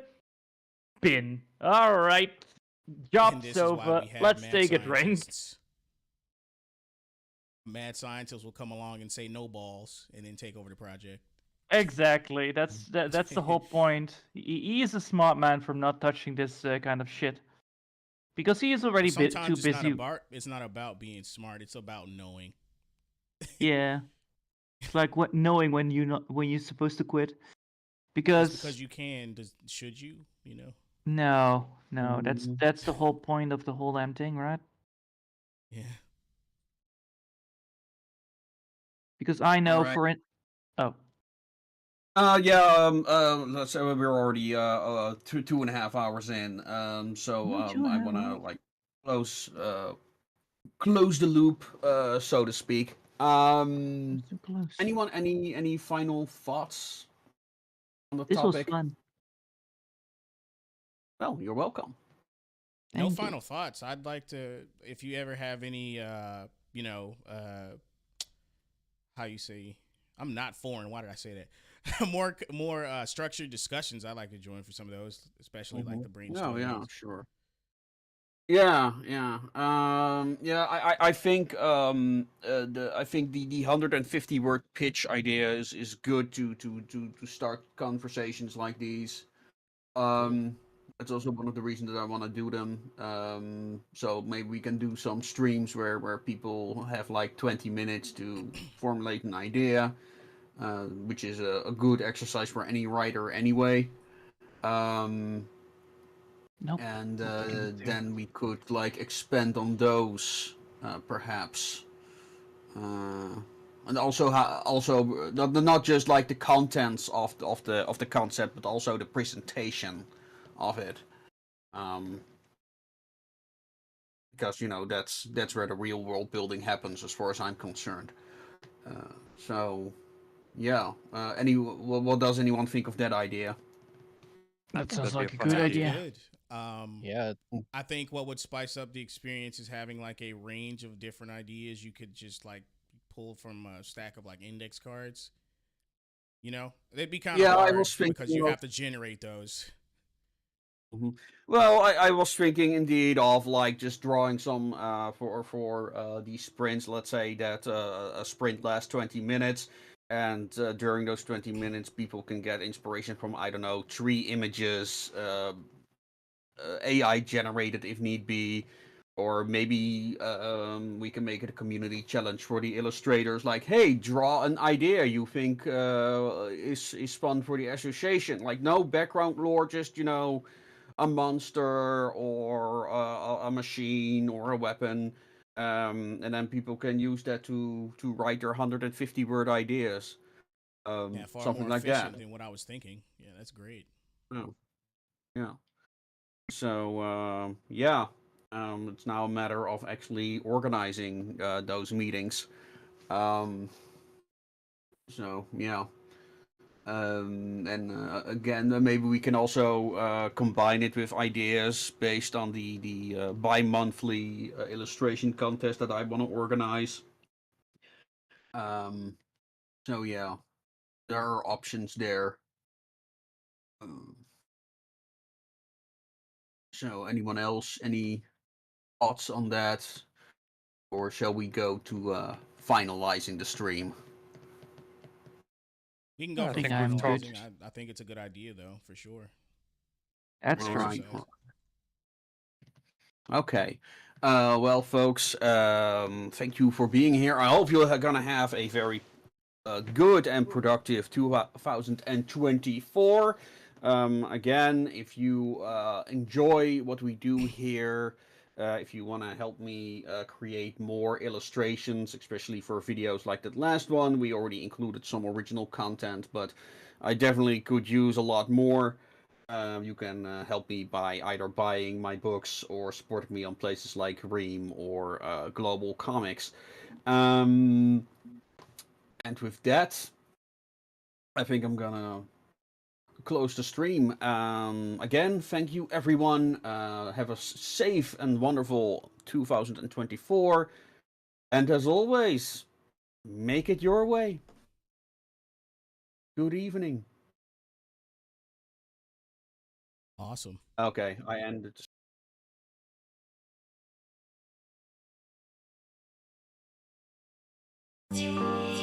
bin. All right, And job's this is why over. we have Let's mad take a drink. scientists. Mad scientists will come along and say no balls and then take over the project. Exactly. That's the whole point. He is a smart man from not touching this kind of shit, because he is already Sometimes too it's busy. it's not about being smart. It's about knowing. Yeah, it's like knowing when you're supposed to quit. because because you can. Should you? You know? no, that's the whole point of the whole damn thing, right? Yeah. Because I know Alright. for it. Oh, Yeah. Let's say we're already 2.5 hours in. So Ooh, I 2.5 wanna hours. like close the loop, so to speak. That's too close. Anyone any final thoughts on the This was topic? fun. Well, you're welcome. No Thank you. final thoughts. I'd like to, if you ever have any, how you say, I'm not foreign. Why did I say that? more structured discussions. I'd like to join for some of those, especially like the Oh yeah, brainstorming. sure. Yeah, yeah. Yeah, I think I think the 150 word pitch idea is good to start conversations like these. That's also one of the reasons that I want to do them. So maybe we can do some streams where people have like 20 minutes to formulate an idea, which is a good exercise for any writer anyway. Nope. And then we could like expand on those, perhaps. And also not just like the contents of the concept, but also the presentation of it. Because that's where the real world building happens, as far as I'm concerned. So yeah. What does anyone think of that idea? That That'd sounds be a like a fun good Sounds idea. good. Yeah, I think what would spice up the experience is having like a range of different ideas you could just like pull from a stack of like index cards. You know, they'd be kind of Yeah, I hard was thinking because you of. have to generate those. Well, I was thinking indeed of like just drawing some for these sprints. Let's say that a sprint lasts 20 minutes, and during those 20 minutes, people can get inspiration from, I don't know, 3 images, AI generated if need be, or maybe we can make it a community challenge for the illustrators. Like, hey, draw an idea you think is fun for the association. Like, no background lore, just a monster or a machine or a weapon, and then people can use that to write their 150 word ideas, Yeah, far something more like that. efficient than what I was thinking. Yeah, that's great. Yeah, yeah. So yeah, it's now a matter of actually organizing those meetings. Um, so yeah. And again, maybe we can also combine it with ideas based on the bi-monthly illustration contest that I want to organize. Um, so yeah, there are options there. Um, so anyone else, any thoughts on that, or shall we go to finalizing the stream? We can Yeah, go I for think I'm good. finalizing. I think it's a good idea though, for sure. That's All true. right. Exercise. Okay. Well, folks, thank you for being here. I hope you're gonna have a very good and productive 2024. Again, if you enjoy what we do here, if you want to help me create more illustrations, especially for videos like that last one, we already included some original content, but I definitely could use a lot more. You can help me by either buying my books or supporting me on places like Ream or Global Comics. And with that, I think I'm gonna close the stream. Again, thank you everyone. Have a safe and wonderful 2024. And as always, make it your way. Good evening. Awesome. Okay, I ended. Thank you.